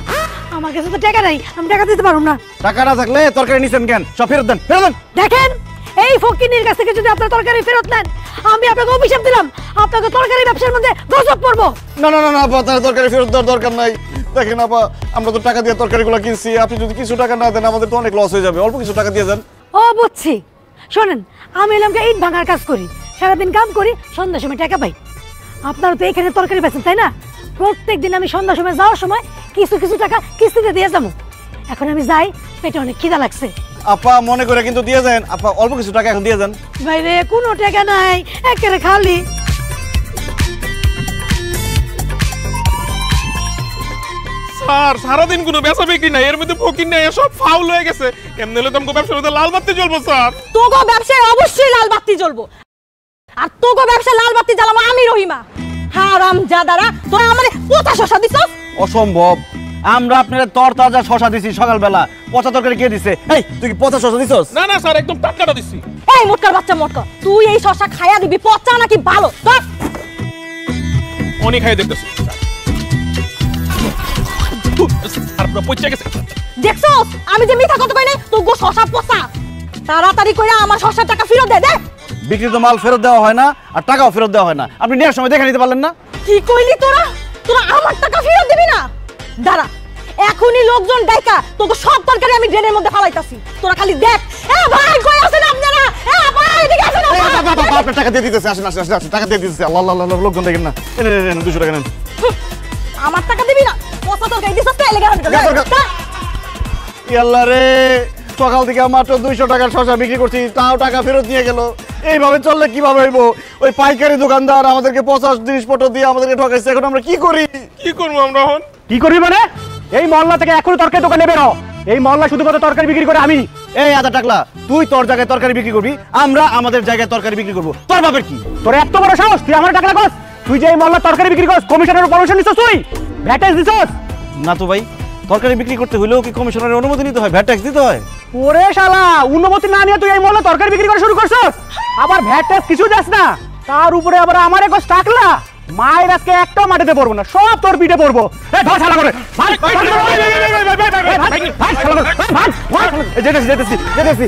আমার কাছে তো টাকা নাই, আমি টাকা দিতে পারবো না। টাকা না থাকলে তরকারি নিছেন কেন? সব ফেরত দেন, ফেরত দেন। দেখেন, এই ফকিরনির কাছ থেকে যদি আপনার তরকারি ফেরত নেন, আমি আপনাকে অভিশাপ দিলাম, আপনাকে তরকারি ব্যবসার মধ্যে গজব পড়বো। না না না না আপা, তার তরকারি ফেরত দেওয়ার দরকার নাই। দেখেন আপা, আমরা তো টাকা দিয়ে তরকারিগুলো কিনছি, আপনি যদি কিছু টাকা না দেন আমাদের তো অনেক লস হয়ে যাবে, অল্প কিছু টাকা দিয়ে দেন। ও বুঝছি, শোনেন, আমি এলামকে ইট ভাঙার কাজ করি, সারাদিন কাম করি, সন্ধ্যার সময় টাকা পাই। আপনারা তো এখানে তরকারি বেচেন তাই না? প্রত্যেক দিন আমি সন্ধ্যার সময় যাওয়ার সময় কিছু কিছু টাকা কিস্তিতে দিয়ে যাবো। এখন আমি যাই, পেটে অনেক খিদা লাগছে। আপা মনে করে কিন্তু দিয়ে যান, আপা অল্প কিছু টাকা এখন দিয়ে যান। বাইরে কোনো টাকা নাই, একেবারে খালি। স্যার সারাদিন কোনো বেচা বিক্রি নাই, এর মধ্যে ফকির নাই, সব ফাউল হয়ে গেছে। এমনি হলে তোমাকে ব্যবসার মধ্যে লাল বাতি জ্বলবো স্যার। তোগো ব্যবসায় অবশ্যই লাল বাতি জ্বলবো, আর তোগো ব্যবসায় লাল বাতি জ্বালাবো আমি রহিমা। হারাম জাদারা, তোরা আমারে পোতা শশা দিছস। অসম্ভব, আমরা আপনারা তরতাজা শশা দিছি সকালবেলা, পচা তরকারি কে দিছে? এই তুই কি পচা শশা দিছস? না না স্যার, একদম টাটকাটা দিছি। এই মোটকার বাচ্চা মোটকা, তুই এই শশা খাইয়া দিবি পচা নাকি ভালো? ধর অনেক খাইয়ে দেখতেছি আর পুরো পচা গেছে। দেখছস আমি যে মিথ্যা কথা কই নাই, তুই গো শশা পচা। তাড়াতাড়ি কইরা আমার শশার টাকা ফেরত দে। দে বিক্রিত মাল ফেরত দেওয়া হয় না আর টাকাও ফেরত দেওয়া হয় না। আপনি নেওয়ার সময় দেখে নিতে পারলেন না? কি কইলি তোরা? তোরা আমার টাকা ফেরত দিবি না? দাঁড়া, এখনই লোকজন ডাইকা তোকে সব তরকারি আমি ড্রেনের মধ্যে ফালাইতাছি। তোরা খালি দেখ। এ ভাই কই আছেন আপনারা? এ ভাই এদিকে আসেন। আপনার টাকা দিয়ে দিতেছে, আসেন আসেন আসেন, টাকা দিয়ে দিতেছে। আল্লাহ আল্লাহ আল্লাহ, লোকজন দেখেন না। এনে 200 টাকা নেন। আমার টাকা দিবি না? পচা তরকারি দিছস তো এলাকা আল্লাহ রে, সকাল থেকে মাত্র 200 টাকার শশা বিক্রি করছি, তাও টাকা ফেরত নিয়ে গেল। এইভাবে চললে কিভাবে হইব? ওই পাইকারি দোকানদার আমাদেরকে 50 জিনিসপত্র দিয়ে আমাদেরকে ঠকাইছে। এখন আমরা কি করি? কি করবো আমরা এখন? কি করবি মানে? এই মহল্লা থেকে এখনো তরকারি দোকানে বের হ। এই মহল্লা শুধুমাত্র তরকারি বিক্রি করে আমি। এই আদা টাকলা, তুই তোর জায়গায় তরকারি বিক্রি করবি, আমরা আমাদের জায়গায় তরকারি বিক্রি করবো। তোর বাপের কি? তোর এত বড় সাহস, তুই আমার টাকা লাগস? তুই যে এই মহল্লা তরকারি বিক্রি করছ, কমিশনের পারমিশন নিছস? তুই ভ্যাট ট্যাক্স দিছস? না তো ভাই, তরকারি বিক্রি করতে হলেও কি কমিশনারের অনুমতি নিতে হয়? ভ্যাট ট্যাক্স দিতে হয়? ওরে শালা, অনুমতি না নিয়ে তুই এই মহল্লা তরকারি বিক্রি করা শুরু করছস? আবার ভ্যাট ট্যাক্স কিছু যাস না, তার উপরে আবার আমার এক টাকলা। মায়ের আজকে একটাও মাটিতে পড়বো না, সব তোর পিঠে পড়বো। এই ধর শালা করে যেতেছি যেতেছি যেতেছি।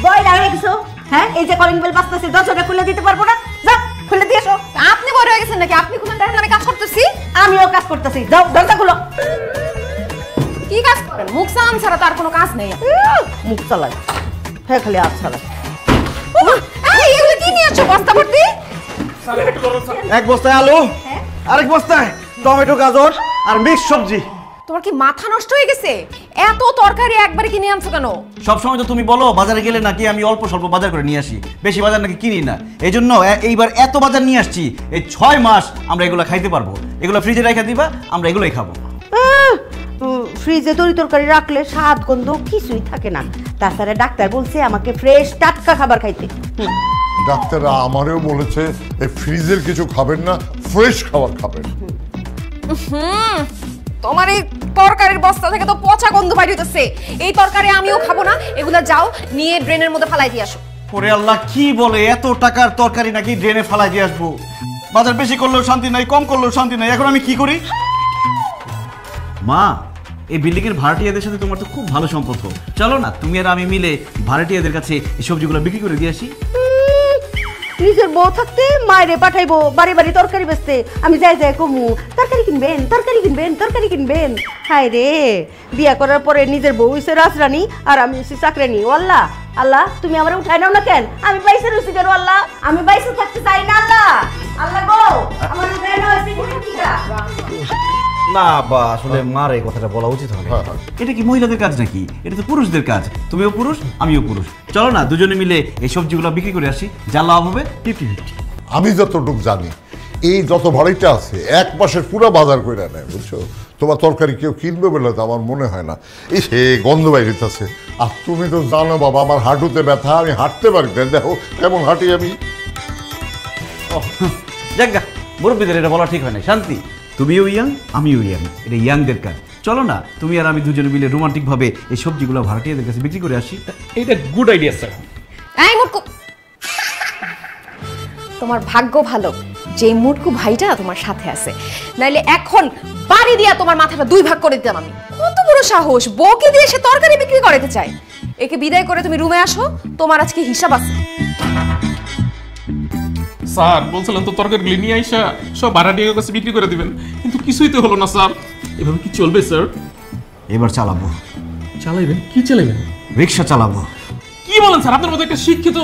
বই লাগাই দিছো? হ্যাঁ, এই যে কলিং বেল বাজতেছে, দরজাটা খুলে দিতে পারবো না? যা খুলে দিয়ে এসো। আপনি বড় হয়ে গেছেন নাকি? আপনি কোথায় দেখেন আমি কাজ করতেছি? আমিও কাজ করতেছি, যাও দরজা খুলো। কি কাজ করেন? মুখ সাম ছাড়া তো আর কোনো কাজ নেই। মুখ চালাই, হ্যাঁ খালি হাত চালাই। এই এগুলো কি নিয়ে আসছো বস্তা ভর্তি? এক বস্তায় আলু, আরেক বস্তায় টমেটো, গাজর আর মিক্স সবজি। তোমার কি মাথা নষ্ট হয়ে গেছে? এত তরকারি একবারে কিনে আনছো কেন? সব সময় তো তুমি বলো বাজারে গেলে নাকি আমি অল্প স্বল্প বাজার করে নিয়ে আসি, বেশি বাজার নাকি কিনি না। এই জন্য এইবার এত বাজার নিয়ে আসছি, এই 6 মাস আমরা এগুলো খাইতে পারবো। এগুলো ফ্রিজে রেখে দিবা, আমরা এগুলোই খাবো। ফ্রিজে তরি তরকারি রাখলে স্বাদ গন্ধ কিছুই থাকে না। তাছাড়া ডাক্তার বলছে আমাকে ফ্রেশ টাটকা খাবার খাইতে। ডাক্তাররা আমারও বলেছে এই ফ্রিজের কিছু খাবেন না, ফ্রেশ খাবার খাবেন। তোমার এই তরকারির বস্তা থেকে তো পচা গন্ধ বাইরে হইতেছে। এই তরকারি আমিও খাবো না, এগুলা যাও নিয়ে ড্রেনের মধ্যে ফালাই দিয়ে আসো। ওরে আল্লাহ, কি বলে? এত টাকার তরকারি নাকি ড্রেনে ফালাই দিয়ে আসবো? বাজার বেশি করলেও শান্তি নাই, কম করলেও শান্তি নাই। এখন আমি কি করি? মা, এই বিল্ডিং এর ভাড়াটিয়াদের সাথে তোমার তো খুব ভালো সম্পর্ক। চলো না তুমি আর আমি মিলে ভাড়াটিয়াদের কাছে এই সবজিগুলো বিক্রি করে দিয়ে আসি। নিজের বউ থাকতে মায়েরে পাঠাইবো বাড়ি বাড়ি তরকারি বেচতে। আমি যাই যাই কমু তরকারি কিনবেন, তরকারি কিনবেন, তরকারি কিনবেন। হায় রে, বিয়া করার পরে নিজের বউ হইছে রাজরানী আর আমি হইছি চাকরানী। ও আল্লাহ, আল্লাহ তুমি আমার উঠাই নাও না কেন? আমি বাইসে রুচি কেন? আল্লাহ, আমি বাইসে থাকতে চাই না। আল্লাহ, আল্লাহ গো আমার উঠাই নাও। না বা আসলে মার এই কথাটা বলা উচিত হবে। এটা কি মহিলাদের কাজ নাকি? এটা তো পুরুষদের কাজ। তুমিও পুরুষ, আমিও পুরুষ। চলো না দুজনে মিলে এই সবজিগুলো বিক্রি করে আসি, যা লাভ হবে 50-50। আমি যতটুকু জানি এই যত ভাড়িটা আছে এক মাসের পুরো বাজার করে নেয়, বুঝছো? তোমার তরকারি কেউ কিনবে বলে তো আমার মনে হয় না। এই সে গন্ধ বাইরেছে। আর তুমি তো জানো বাবা, আমার হাঁটুতে ব্যথা, আমি হাঁটতে পারি না। দেখো কেমন হাঁটি আমি। যাক, মুরব্বীদের এটা বলা ঠিক হয় না। শান্তি, তুমিও ইয়াং, আমিও ইয়াং, এটা ইয়াংদের কাজ। চলো না তুমি আর আমি দুজনে মিলে রোমান্টিক ভাবে এই সবজিগুলো ভাড়াটিয়াদের কাছে বিক্রি করে আসি। এটা গুড আইডিয়া স্যার। এই মুটকু, তোমার ভাগ্য ভালো যে মুটকু ভাইটা তোমার সাথে আছে, নাইলে এখন বাড়ি দিয়া তোমার মাথাটা 2 ভাগ করে দিতাম আমি। কত বড় সাহস, বউকে দিয়ে সে তরকারি বিক্রি করতে চায়। একে বিদায় করে তুমি রুমে আসো, তোমার আজকে হিসাব আছে। স্যার বলছিলেন তো তরকারিগুলি নিয়ে আইসা সব ভাড়াটিয়ার কাছে বিক্রি করে দিবেন, কিন্তু কিছুই তো হলো না স্যার। এভাবে কি চলবে স্যার? এবার চালাবো। চালাইবেন? কি চালাইবেন? রিক্সা চালাবো। কি বলেন স্যার? আপনার মতো একটা শিক্ষিত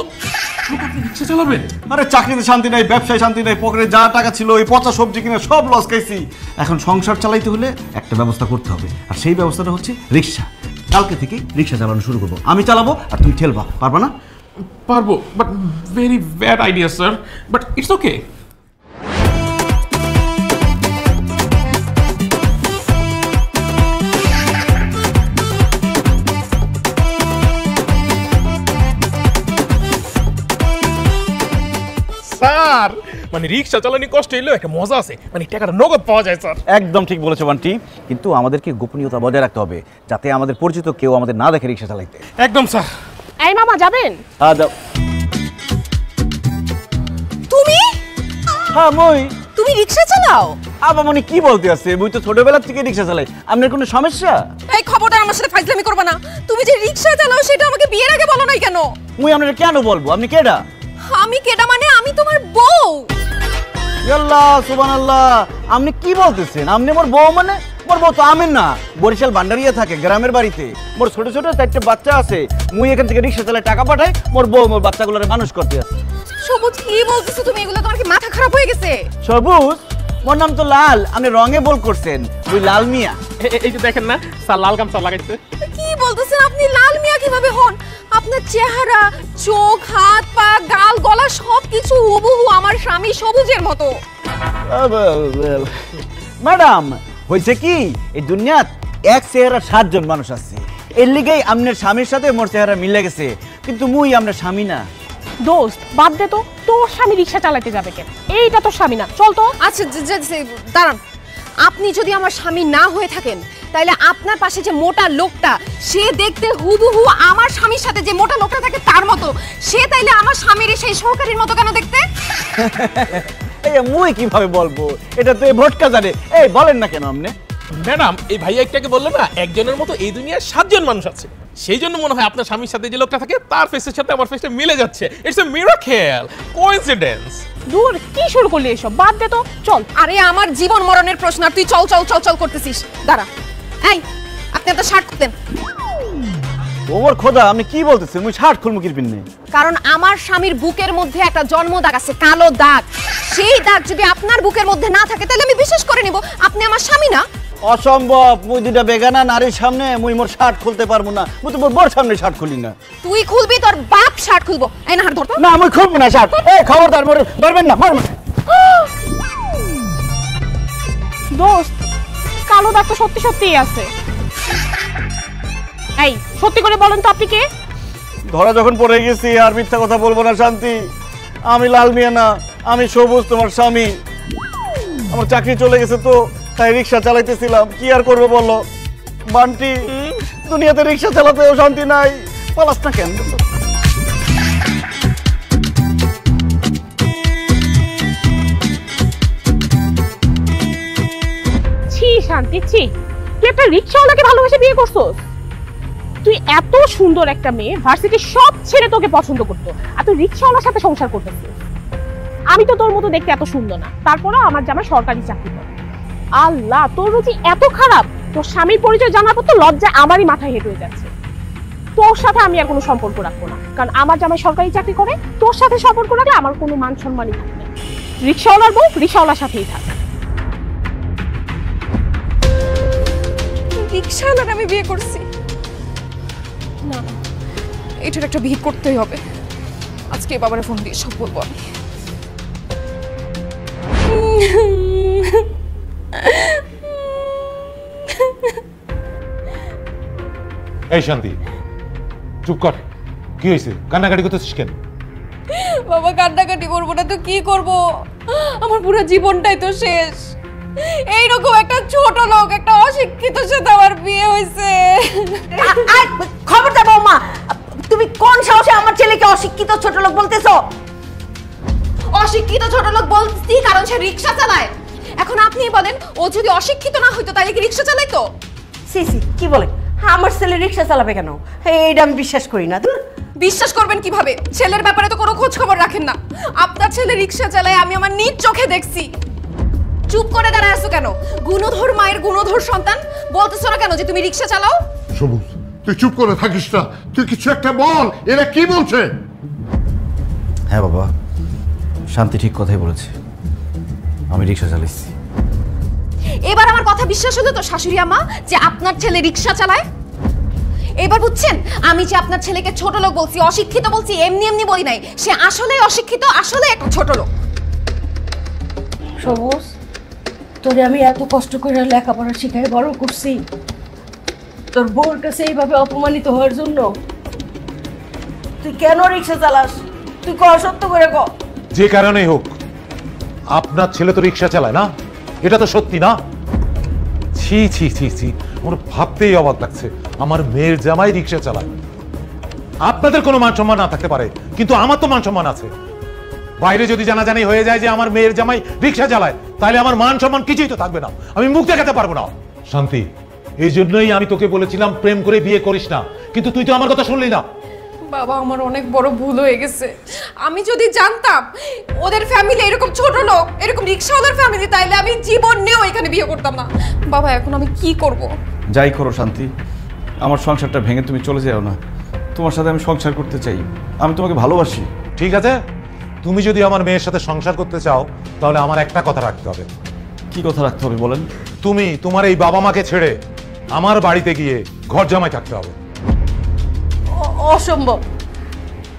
রিক্সা চালাবেন? আরে চাকরিতে শান্তি নাই, ব্যবসায় শান্তি নাই, পকেটে যা টাকা ছিল ওই পচা সবজি কিনে সব লস খাইছি। এখন সংসার চালাইতে হলে একটা ব্যবস্থা করতে হবে, আর সেই ব্যবস্থাটা হচ্ছে রিক্সা। কালকে থেকে রিক্সা চালানো শুরু করবো। আমি চালাবো আর তুমি ঠেলবা, পারবা না? পারবো, but very bad idea sir, but it's okay. Sir মানে রিক্সা চালানি কষ্ট হইলেও একটা মজা আছে, মানে টাকাটা নগদ পাওয়া যায় স্যার। একদম ঠিক বলেছো বান্টি, কিন্তু আমাদেরকে গোপনীয়তা বজায় রাখতে হবে যাতে আমাদের পরিচিত কেউ আমাদের না দেখে রিক্সা চালাইতে। একদম স্যার। এই মামা যাবেন? হ্যাঁ যাও। তুমি হ্যাঁ মই। তুমি রিকশা চালাও? আবার মানে কি বলতে আছে, মুই তো ছোটবেলা থেকে রিক্সা চালাই। আপনার কোনো সমস্যা? এই খবরদার আমার সাথে ফাইজলামি করবে না। তুমি যে রিকশা চালাও সেটা আমাকে বিয়ের আগে বলো নাই কেন? মুই আপনাকে কেন বলবো? আপনি কেডা? আমি কেডা মানে আমি তোমার বউ। আল্লাহ সুবহানাল্লাহ, আপনি কি বলতেছেন? আপনি মোর বউ মানে? মোর বউ তো আমিন না, বরিশাল ভান্ডারিয়া থাকে গ্রামের বাড়িতে। মোর ছোট ছোট 4টে বাচ্চা আছে, মুই এখান থেকে রিক্সা চালায় টাকা পাঠাই, মোর বউ মোর বাচ্চাগুলোরে মানুষ করতে আছে। সবুজ কি বলতেছো তুমি? এগুলো তোমার কি মাথা খারাপ হয়ে গেছে? সবুজ? মোর নাম তো লাল, আপনি রঙে বল করছেন। ওই লাল মিয়া। এই যে দেখেন না স্যার লাল গামছা লাগাইছে। কি বলতেছেন আপনি? লাল মিয়া কিভাবে হন? আপনার চেহারা, চোখ, হাত, পা, গাল, গলা সবকিছু হুবহু আমার স্বামী সবুজের মতো। ম্যাডাম হয়েছে কি, এই দুনিয়াত এক চেহারা 7 জন মানুষ আছে, এর লিগেই আপনার স্বামীর সাথে মোর চেহারা মিলে গেছে, কিন্তু মুই আপনার স্বামী না। দোস্ত বাদ দে তো, তোর স্বামী রিক্সা চালাতে যাবে কেন? এইটা তোর স্বামী না, চল তো। আচ্ছা দাঁড়ান, আপনি যদি আমার স্বামী না হয়ে থাকেন তাহলে আপনার পাশে যে মোটা লোকটা, সে দেখতে হুবহু আমার স্বামীর সাথে যে মোটা লোকটা থাকে তার মতো, সে তাইলে আমার স্বামীর সেই সহকারীর মতো কেন দেখতে? এই মুই কিভাবে বলবো, এটা তো এই ভটকা জানে। এই বলেন না কেন আপনি? ম্যাডাম এই ভাইয়া একটাকে বললো না একজনের মতো এই দুনিয়ায় 7 জন মানুষ আছে, সেই জন্য মনে হয় আপনার স্বামীর সাথে যে লোকটা থাকে তার ফেসের সাথে আমার ফেসটা মিলে যাচ্ছে। It's a miracle, coincidence. দূর, কি শুরু করলি এসব? বাদ দে তো, চল। আরে আমার জীবন মরণের প্রশ্ন আর তুই চল চল চল চল করতেছিস। দাঁড়া, এই আপনি তো শার্ট খুলতেন। ওমর খোদা, আপনি কি বলতেছেন? মুই শার্ট খুলমু কিরপিন নেই। কারণ আমার স্বামীর বুকের মধ্যে একটা জন্ম দাগ আছে, কালো দাগ। সেই দাগ যদি আপনার বুকের মধ্যে না থাকে তাহলে আমি বিশ্বাস করে নিব আপনি আমার স্বামী না। অসম্ভব, মুই দুইটা বেগানা নারীর সামনে মুই মোর শার্ট খুলতে পারবো না। মুই তো মোর বড় সামনে শার্ট খুলি না। তুই খুলবি, তোর বাপ শার্ট খুলবো। এই না হাত ধর তো। না মুই খুলবো না শার্ট। এই খবরদার, মোর ধরবেন না, মারবেন। দোস্ত কালো দাগ তো সত্যি সত্যিই আছে। এই সত্যি করে বলেন তো আপনি কে? ধরা যখন পড়ে গেছি আর মিথ্যা কথা বলবো না শান্তি। আমি লাল মিয়া না, আমি সবুজ, তোমার স্বামী। আমার চাকরি চলে গেছে তো তাই রিক্সা চালাইতেছিলাম, কি আর করবো বলো। বান্টি, দুনিয়াতে রিক্সা চালাতেও শান্তি নাই। পালাস না কেন? ছি শান্তি, ছি। তুই একটা রিক্সাওয়ালাকে ভালোবেসে বিয়ে করছস? তুই এত সুন্দর একটা মেয়ে, ভার্সিটির সব ছেলে তোকে পছন্দ করতো, আর তুই রিক্সাওয়ালার সাথে সংসার করতেছিস। আমি তো তোর মতো দেখতে এত সুন্দর না, তারপরে আমার জামাই সরকারি চাকরি করে। আল্লাহ, তোর রুচি এত খারাপ, তোর স্বামীর পরিচয় জানার পর তো লজ্জা আমারই মাথায় হেঁটে হয়ে যাচ্ছে। তোর সাথে আমি আর কোনো সম্পর্ক রাখবো না, কারণ আমার জামাই সরকারি চাকরি করে। তোর সাথে সম্পর্ক রাখলে আমার কোনো মান সম্মানই থাকবে না। রিক্সাওয়ালার বউ রিক্সাওয়ালার সাথেই থাকে। রিক্সাওয়ালার আমি বিয়ে করছি না, না এটার একটা বিহিত করতেই হবে। আজকে বাবারে ফোন দিয়ে সব বলবো আমি। এই শান্তি, চুপ কর। কি হয়েছে? কান্নাকাটি করতেছিস কেন? বাবা কান্নাকাটি করবো না তো কি করব? আমার পুরো জীবনটাই তো শেষ। এইরকম একটা ছোট লোক, একটা অশিক্ষিত সাথে আমার বিয়ে হয়েছে। খবরদার বৌমা, তুমি কোন সাহসে আমার ছেলেকে অশিক্ষিত ছোট লোক বলতেছো? অশিক্ষিত ছোট লোক বলছি কারণ সে রিক্সা চালায়। এখন আপনি বলেন, ও যদি অশিক্ষিত না হইতো তাহলে কি রিক্সা চালাইতো? সিসি কি বলে? আমার ছেলে রিক্সা চালাবে কেন? এইটা আমি বিশ্বাস করি না। বিশ্বাস করবেন কিভাবে? ছেলের ব্যাপারে তো কোনো খোঁজ খবর রাখেন না। আপনার ছেলে রিক্সা চালায় আমি আমার নিজ চোখে দেখছি। চুপ করে দাঁড়ায় আছো কেন? গুণধর মায়ের গুণধর সন্তান, বলতেছো না কেন যে তুমি রিক্সা চালাও? সবুজ, তুই চুপ করে থাকিস না, তুই কিছু একটা বল। এরা কি বলছে? হ্যাঁ বাবা, শান্তি ঠিক কথাই বলেছে, আমি রিক্সা চালাইছি। এবার আমার কথা বিশ্বাস হলো তো শাশুড়ি আম্মা যে আপনার ছেলে রিক্সা চালায়? এবার বুঝছেন আমি যে আপনার ছেলেকে ছোট লোক বলছি, অশিক্ষিত বলছি, এমনি এমনি বলি নাই। সে আসলে অশিক্ষিত, আসলে একটা ছোট লোক। সবুজ, তোরে আমি এত কষ্ট করে লেখাপড়া শিখাই বড় করছি, তোর বউর কাছে এইভাবে অপমানিত হওয়ার জন্য? তুই কেন রিক্সা চালাস? তুই ক, সত্য করে ক। যে কারণেই হোক আপনার ছেলে তো রিক্সা চালায় না? এটা তো সত্যি না? ছি ছি ছি ছি, আমার ভাবতেই অবাক লাগছে আমার মেয়ের জামাই রিক্সা চালায়। আপনাদের কোনো মান সম্মান না থাকতে পারে, কিন্তু আমার তো মান সম্মান আছে। বাইরে যদি জানাজানি হয়ে যায় যে আমার মেয়ের জামাই রিক্সা চালায়, তাহলে আমার মান সম্মান কিছুই তো থাকবে না, আমি মুখ দেখাতে পারবো না। শান্তি, এই জন্যই আমি তোকে বলেছিলাম প্রেম করে বিয়ে করিস না, কিন্তু তুই তো আমার কথা শুনলি না। বাবা, আমার অনেক বড় ভুল হয়ে গেছে। আমি যদি জানতাম ওদের ফ্যামিলি এরকম ছোট লোক, এরকম রিক্সাওয়ালার ফ্যামিলি, তাইলে আমি জীবনেও এখানে বিয়ে করতাম না। বাবা, এখন আমি কি করব? যাই করো শান্তি, আমার সংসারটা ভেঙে তুমি চলে যাও না। তোমার সাথে আমি সংসার করতে চাই, আমি তোমাকে ভালোবাসি। ঠিক আছে, তুমি যদি আমার মেয়ের সাথে সংসার করতে চাও, তাহলে আমার একটা কথা রাখতে হবে। কি কথা রাখতে হবে বলেন? তুমি তোমার এই বাবা মাকে ছেড়ে আমার বাড়িতে গিয়ে ঘর জামাই থাকতে হবে। অসম্ভব।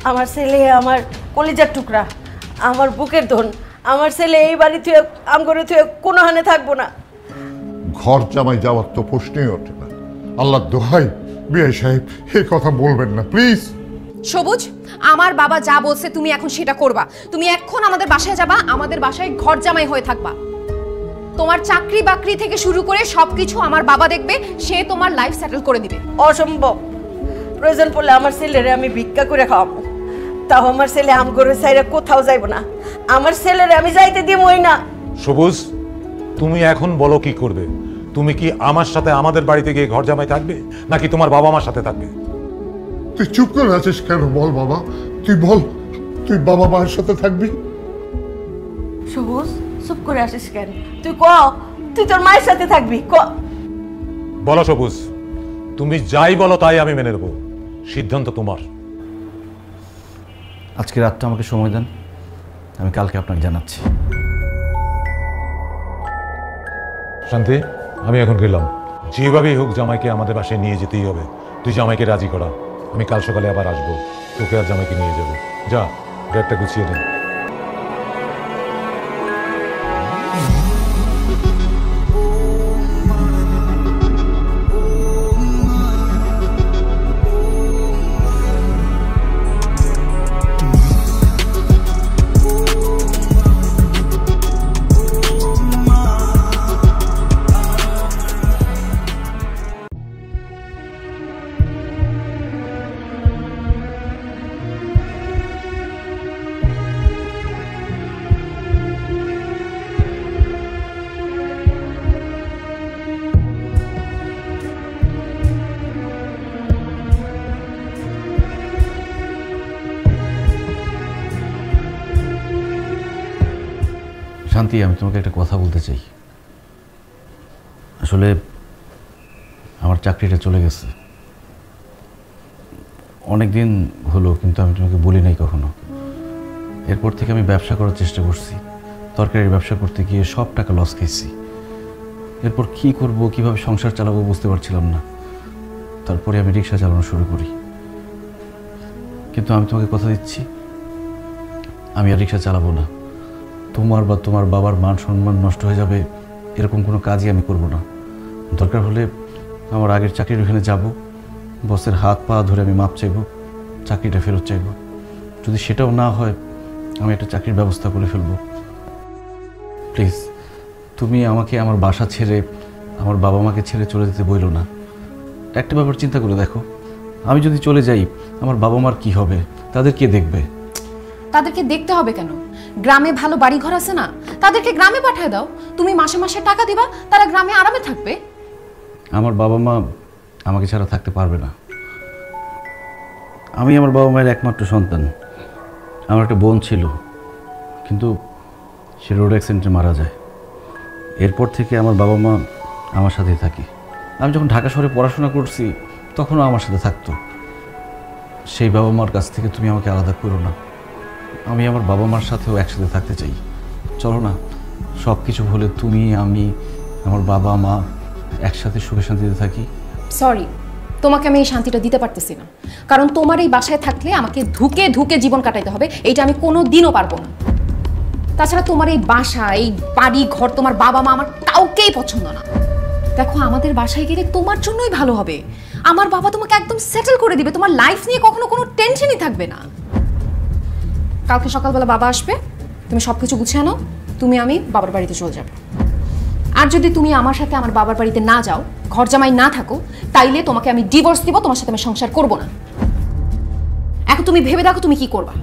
আমার ছেলে আমার কলিজার টুকরা, আমার বুকের ধন। আমার ছেলে এই বাড়ি থেকে আমগরে থেকে কোনো হানে থাকবো না। ঘর জামাই যাওয়ার তো প্রশ্নই ওঠে না। আল্লাহ দোহাই বিআই সাহেব, এই কথা বলবেন না প্লিজ। সবুজ, আমার বাবা যা বলছে তুমি এখন সেটা করবা। তুমি এখন আমাদের বাসায় যাবা, আমাদের বাসায় ঘর জামাই হয়ে থাকবা। তোমার চাকরি বাকরি থেকে শুরু করে সবকিছু আমার বাবা দেখবে, সে তোমার লাইফ সেটেল করে দিবে। অসম্ভব। প্রয়োজন পড়লে আমার ছেলেরে আমি ভিক্ষা করে খাওয়াবো, তাও আমার ছেলে আমগরে সাইরা কোথাও যাইব না। আমার ছেলেরে আমি যাইতে দিবই না। সবুজ, তুমি এখন বলো কি করবে? তুমি কি আমার সাথে আমাদের বাড়িতে গিয়ে ঘর জামাই থাকবে, নাকি তোমার বাবা মার সাথে থাকবে? তুই চুপ করে আছিস কেন? বল বাবা, তুই বল, তুই বাবা মায়ের সাথে থাকবি? সবুজ, চুপ করে আসিস কেন? তুই ক, তুই তোর মায়ের সাথে থাকবি। ক, বলো সবুজ, তুমি যাই বলো তাই আমি মেনে নেবো, সিদ্ধান্ত তোমার। আজকে রাতটা আমাকে সময় দেন, আমি কালকে আপনাকে জানাচ্ছি। শান্তি, আমি এখন গেলাম। যেভাবেই হোক জামাইকে আমাদের বাসায় নিয়ে যেতেই হবে। তুই জামাইকে রাজি করা, আমি কাল সকালে আবার আসবো, তোকে আর জামাইকে নিয়ে যাবো। যা, ব্যাগটা গুছিয়ে নে। শান্তি, আমি তোমাকে একটা কথা বলতে চাই। আসলে আমার চাকরিটা চলে গেছে অনেক দিন হলো, কিন্তু আমি তোমাকে বলি নাই কখনো। এরপর থেকে আমি ব্যবসা করার চেষ্টা করছি, তরকারির ব্যবসা করতে গিয়ে সব টাকা লস খেয়েছি। এরপর কি করব, কিভাবে সংসার চালাবো বুঝতে পারছিলাম না। তারপরে আমি রিক্সা চালানো শুরু করি। কিন্তু আমি তোমাকে কথা দিচ্ছি, আমি আর রিক্সা চালাবো না। তোমার বা তোমার বাবার মান সম্মান নষ্ট হয়ে যাবে এরকম কোনো কাজই আমি করব না। দরকার হলে আমার আগের চাকরির ওখানে যাব, বসের হাত পা ধরে আমি মাপ চাইব, চাকরিটা ফেরত চাইব। যদি সেটাও না হয়, আমি একটা চাকরির ব্যবস্থা করে ফেলব। প্লিজ, তুমি আমাকে আমার বাসা ছেড়ে, আমার বাবা মাকে ছেড়ে চলে যেতে বইলো না। একটা ব্যাপার চিন্তা করে দেখো, আমি যদি চলে যাই, আমার বাবা মার কি হবে? তাদের কে দেখবে? তাদেরকে দেখতে হবে কেন? গ্রামে ভালো বাড়িঘর আছে না, তাদেরকে গ্রামে পাঠিয়ে দাও। তুমি মাসে মাসে টাকা দিবা, তারা গ্রামে আরামে থাকবে। আমার বাবা মা আমাকে ছাড়া থাকতে পারবে না। আমি আমার বাবা মায়ের একমাত্র সন্তান। আমার একটা বোন ছিল, কিন্তু সে রোড অ্যাক্সিডেন্টে মারা যায়। এরপর থেকে আমার বাবা মা আমার সাথেই থাকে। আমি যখন ঢাকা শহরে পড়াশোনা করছি, তখনও আমার সাথে থাকতো। সেই বাবা মার কাছ থেকে তুমি আমাকে আলাদা করো না। আমি আমার বাবা মার সাথেও একসাথে থাকতে চাই। চলো না, সব কিছু ভুলে তুমি, আমি, আমার বাবা মা একসাথে সুখে শান্তিতে থাকি। সরি, তোমাকে আমি এই শান্তিটা দিতে পারতেছি না, কারণ তোমার এই বাসায় থাকলে আমাকে ধুকে ধুকে জীবন কাটাইতে হবে, এইটা আমি কোনো দিনও পারবো না। তাছাড়া তোমার এই বাসা, এই বাড়ি ঘর, তোমার বাবা মা আমার কাউকেই পছন্দ না। দেখো, আমাদের বাসায় গেলে তোমার জন্যই ভালো হবে। আমার বাবা তোমাকে একদম সেটেল করে দিবে, তোমার লাইফ নিয়ে কখনো কোনো টেনশনই থাকবে না। কালকে সকালবেলা বাবা আসবে, তুমি সবকিছু গুছিয়ে নাও, তুমি আমি বাবার বাড়িতে চলে যাব। আর যদি তুমি আমার সাথে আমার বাবার বাড়িতে না যাও, ঘর জামাই না থাকো, তাইলে তোমাকে আমি ডিভোর্স দিব, তোমার সাথে আমি সংসার করব না। এখন তুমি ভেবে দেখো তুমি কি করবা।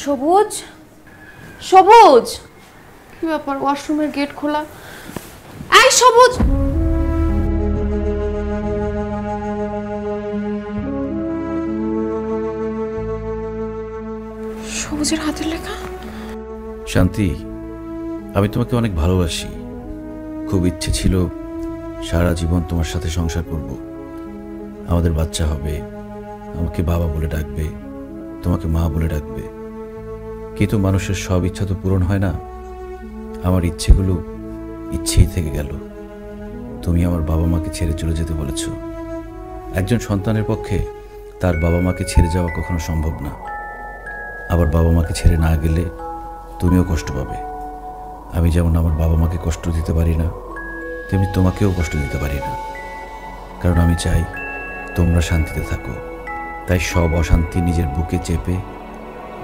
সবুজ, সবুজ, কি ব্যাপার? ওয়াশরুমের গেট খোলা। এই সবুজ, সবুজের হাতের লেখা। শান্তি, আমি তোমাকে অনেক ভালোবাসি। খুব ইচ্ছে ছিল সারা জীবন তোমার সাথে সংসার করব। আমাদের বাচ্চা হবে, আমাকে বাবা বলে ডাকবে, তোমাকে মা বলে ডাকবে। কিন্তু মানুষের সব ইচ্ছা তো পূরণ হয় না। আমার ইচ্ছেগুলো ইচ্ছেই থেকে গেল। তুমি আমার বাবা মাকে ছেড়ে চলে যেতে বলেছ। একজন সন্তানের পক্ষে তার বাবা মাকে ছেড়ে যাওয়া কখনো সম্ভব না। আবার বাবা মাকে ছেড়ে না গেলে তুমিও কষ্ট পাবে। আমি যেমন আমার বাবা মাকে কষ্ট দিতে পারি না, তেমনি তোমাকেও কষ্ট দিতে পারি না। কারণ আমি চাই তোমরা শান্তিতে থাকো। তাই সব অশান্তি নিজের বুকে চেপে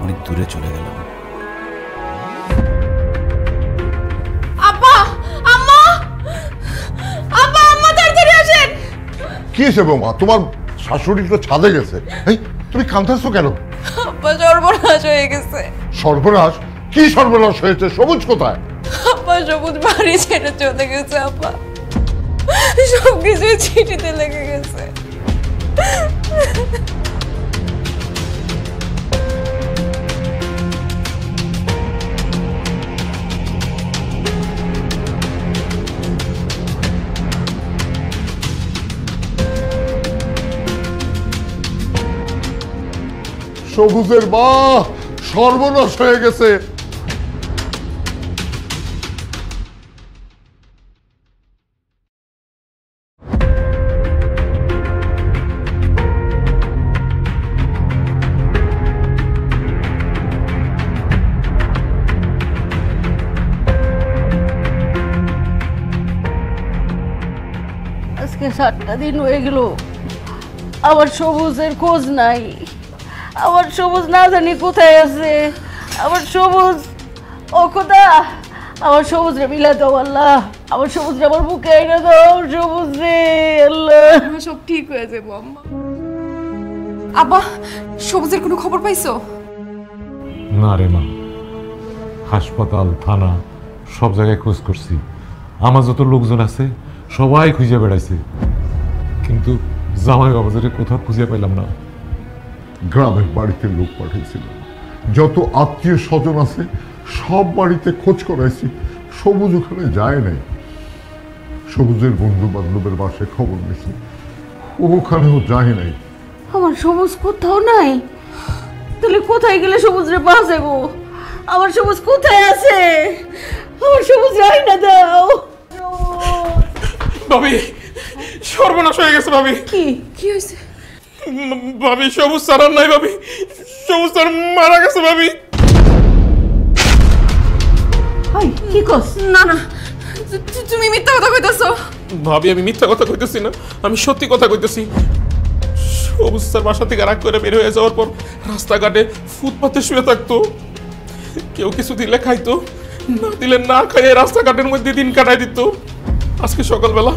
অনেক দূরে চলে গেলাম। আব্বা, আম্মা, আব্বা, আম্মা, তাড়াতাড়ি আসেন। কি হয়েছে বৌমা? তোমার শাশুড়ি তো ছাদে গেছে। এই তুমি কাঁদতেছো কেন? আব্বা, সর্বনাশ হয়ে গেছে। সর্বনাশ? কি সর্বনাশ হয়েছে? সবুজ কোথায়? আব্বা, সবুজ বাড়ি ছেড়ে চলে গেছে। আব্বা, সবকিছু চিঠিতে লেগে গেছে। সবুজের মা, সর্বনাশ হয়ে গেছে। আজকে 7টা দিন হয়ে গেল, আমার সবুজের খোঁজ নাই। আমার সবুজ না জানি কোথায় আছে। আমার সবুজ, ও খোদা, আমার সবুজ রে মিলা দাও আল্লাহ। আমার সবুজ রে আমার বুকে এনে দাও। সবুজ রে আল্লাহ, সব ঠিক হয়ে যাবে আম্মা। আব্বা, সবুজের কোনো খবর পাইছো? না রে মা, হাসপাতাল, থানা সব জায়গায় খোঁজ করছি। আমার যত লোকজন আছে সবাই খুঁজে বেড়াইছে, কিন্তু জামাই বাবাজারে কোথাও খুঁজে পেলাম না। গ্রামের বাড়িতে লোক পাঠিয়েছিল, যত আত্মীয় স্বজন আছে সব বাড়িতে খোঁজ করাইছি, সবুজ ওখানে যায় নাই। সবুজের বন্ধু বান্ধবের বাসায় খবর নিয়েছি, ওখানেও যায় নাই। আমার সবুজ কোথাও নাই। তাহলে কোথায় গেলে সবুজ রে পাওয়া যাবো? আমার সবুজ কোথায় আছে? আমার সবুজ রাই না দাও। ভাবি, সর্বনাশ হয়ে গেছে ভাবি। কি কি হয়েছে ভাবি? সবুজ স্যার আর নাই ভাবি, সবুজ স্যার মারা গেছে ভাবি। কি কস? না না, তুমি মিথ্যা কথা কইতাছো। ভাবি, আমি মিথ্যা কথা কইতেছি না, আমি সত্যি কথা কইতেছি। সবুজ স্যার বাসা থেকে রাগ করে বের হয়ে যাওয়ার পর রাস্তাঘাটে ফুটপাতে শুয়ে থাকতো। কেউ কিছু দিলে খাইতো, না দিলে না খাইয়ে রাস্তাঘাটের মধ্যে দিন কাটাই দিত। আজকে সকালবেলা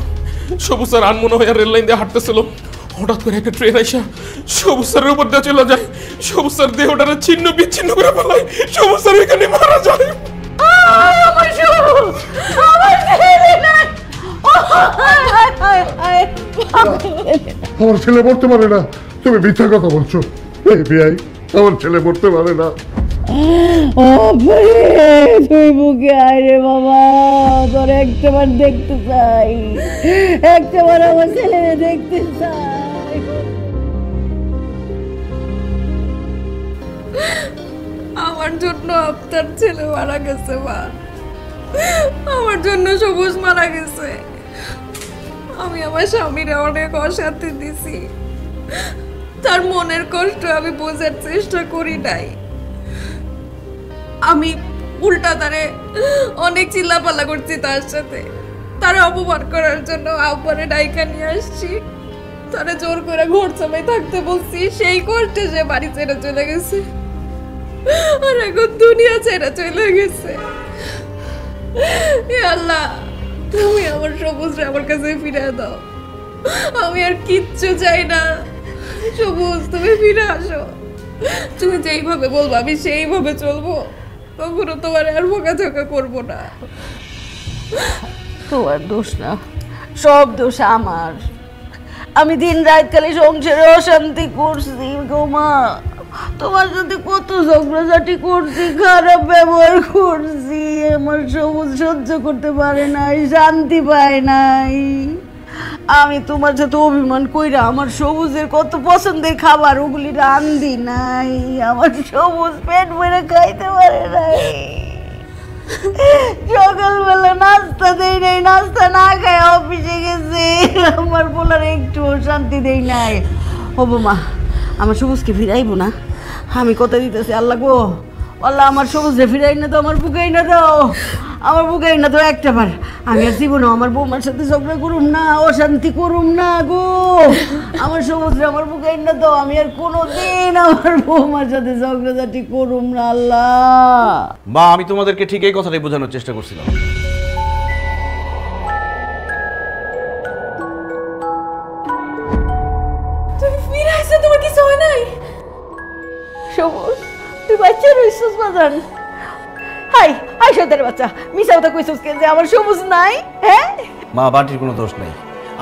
সবুজ স্যার আনমনে হয়ে রেল লাইন দিয়ে হাঁটতেছিল। হঠাৎ করে একটা ট্রেন আইসা সবুজ স্যারের উপর দিয়ে চলে যায়। সবুজ স্যার দেহটারে ছিন্ন বিচ্ছিন্ন করে ফেলায়। সবুজ স্যার এখানে মারা যায়। আমার সবুজ, আমার ছেলে না। আমার ছেলে মরতে পারে না। তুমি মিথ্যা কথা বলছো। এই বিয়াই, আমার ছেলে মরতে পারে না। তুই বুকে আয় রে বাবা, তোর একটাবার দেখতে চাই, একটাবার আমার ছেলে দেখতে চাই। আমার জন্য আপনার ছেলে মারা গেছে মা, আমার জন্য সবুজ মারা গেছে। আমি আমার স্বামীরে অনেক অশান্তি দিছি, তার মনের কষ্ট আমি বোঝার চেষ্টা করি নাই। আমি উল্টা তারে অনেক চিল্লাপাল্লা করছি তার সাথে, তারা অপমান করার জন্য আব্বারে ডাইকা নিয়ে আসছি, তারা জোর করে ঘর জামাই থাকতে বলছি। সেই কষ্টে সে বাড়ি ছেড়ে চলে গেছে, আর এখন দুনিয়া ছেড়ে চলে গেছে। হে আল্লাহ, তুমি আমার সবুজরে আমার কাছে ফিরে দাও, আমি আর কিচ্ছু চাই না। সবুজ, তুমি ফিরে আসো, তুমি যেইভাবে বলবো আমি সেইভাবে চলবো, কখনো তোমার আর বকাঝকা করবো না। তোমার দোষ না, সব দোষ আমার। আমি দিন রাত খালি সংসারে অশান্তি করছি গো মা। তোমার সাথে কত ঝগড়াঝাটি করছি, খারাপ ব্যবহার করছি, আমার সবুজ সহ্য করতে পারে নাই, শান্তি পায় নাই। আমি তোমার সাথে অভিমান কইরা আমার সবুজের কত পছন্দের খাবার ওগুলি রান্ধি নাই, আমার সবুজ পেট ভরে খাইতে পারে নাই। সকালবেলা নাস্তা দেই নাই, নাস্তা না খায় অফিসে গেছে, আমার বলার একটু শান্তি দেই নাই। ও মা, আমার সবুজকে ফিরাইবো না, আমি কথা দিতেছি। আল্লাহ গো আল্লাহ, আমার সবুজে ফিরাই না তো, আমার বুকেই না দাও, আমার বুকেই না তো একটা বার। আমি আর জীবনে আমার বৌমার সাথে ঝগড়া করুম না, অশান্তি করুম না গো। আমার সবুজরে আমার বুকেই না দাও, আমি আর কোনোদিন আমার বৌমার সাথে ঝগড়াঝাটি করুম না। আল্লাহ মা, আমি তোমাদেরকে ঠিক এই কথাটাই বোঝানোর চেষ্টা করছিলাম। তুমি ফিরে আসছো, তোমার কিছু হয় নাই? সবুজ, তুই বাচ্চা রইছিস বাজান? হাই হাই সদের বাচ্চা, মিছা কথা কইছিস যে আমার সবুজ নাই? হ্যাঁ মা, বান্টির কোনো দোষ নাই।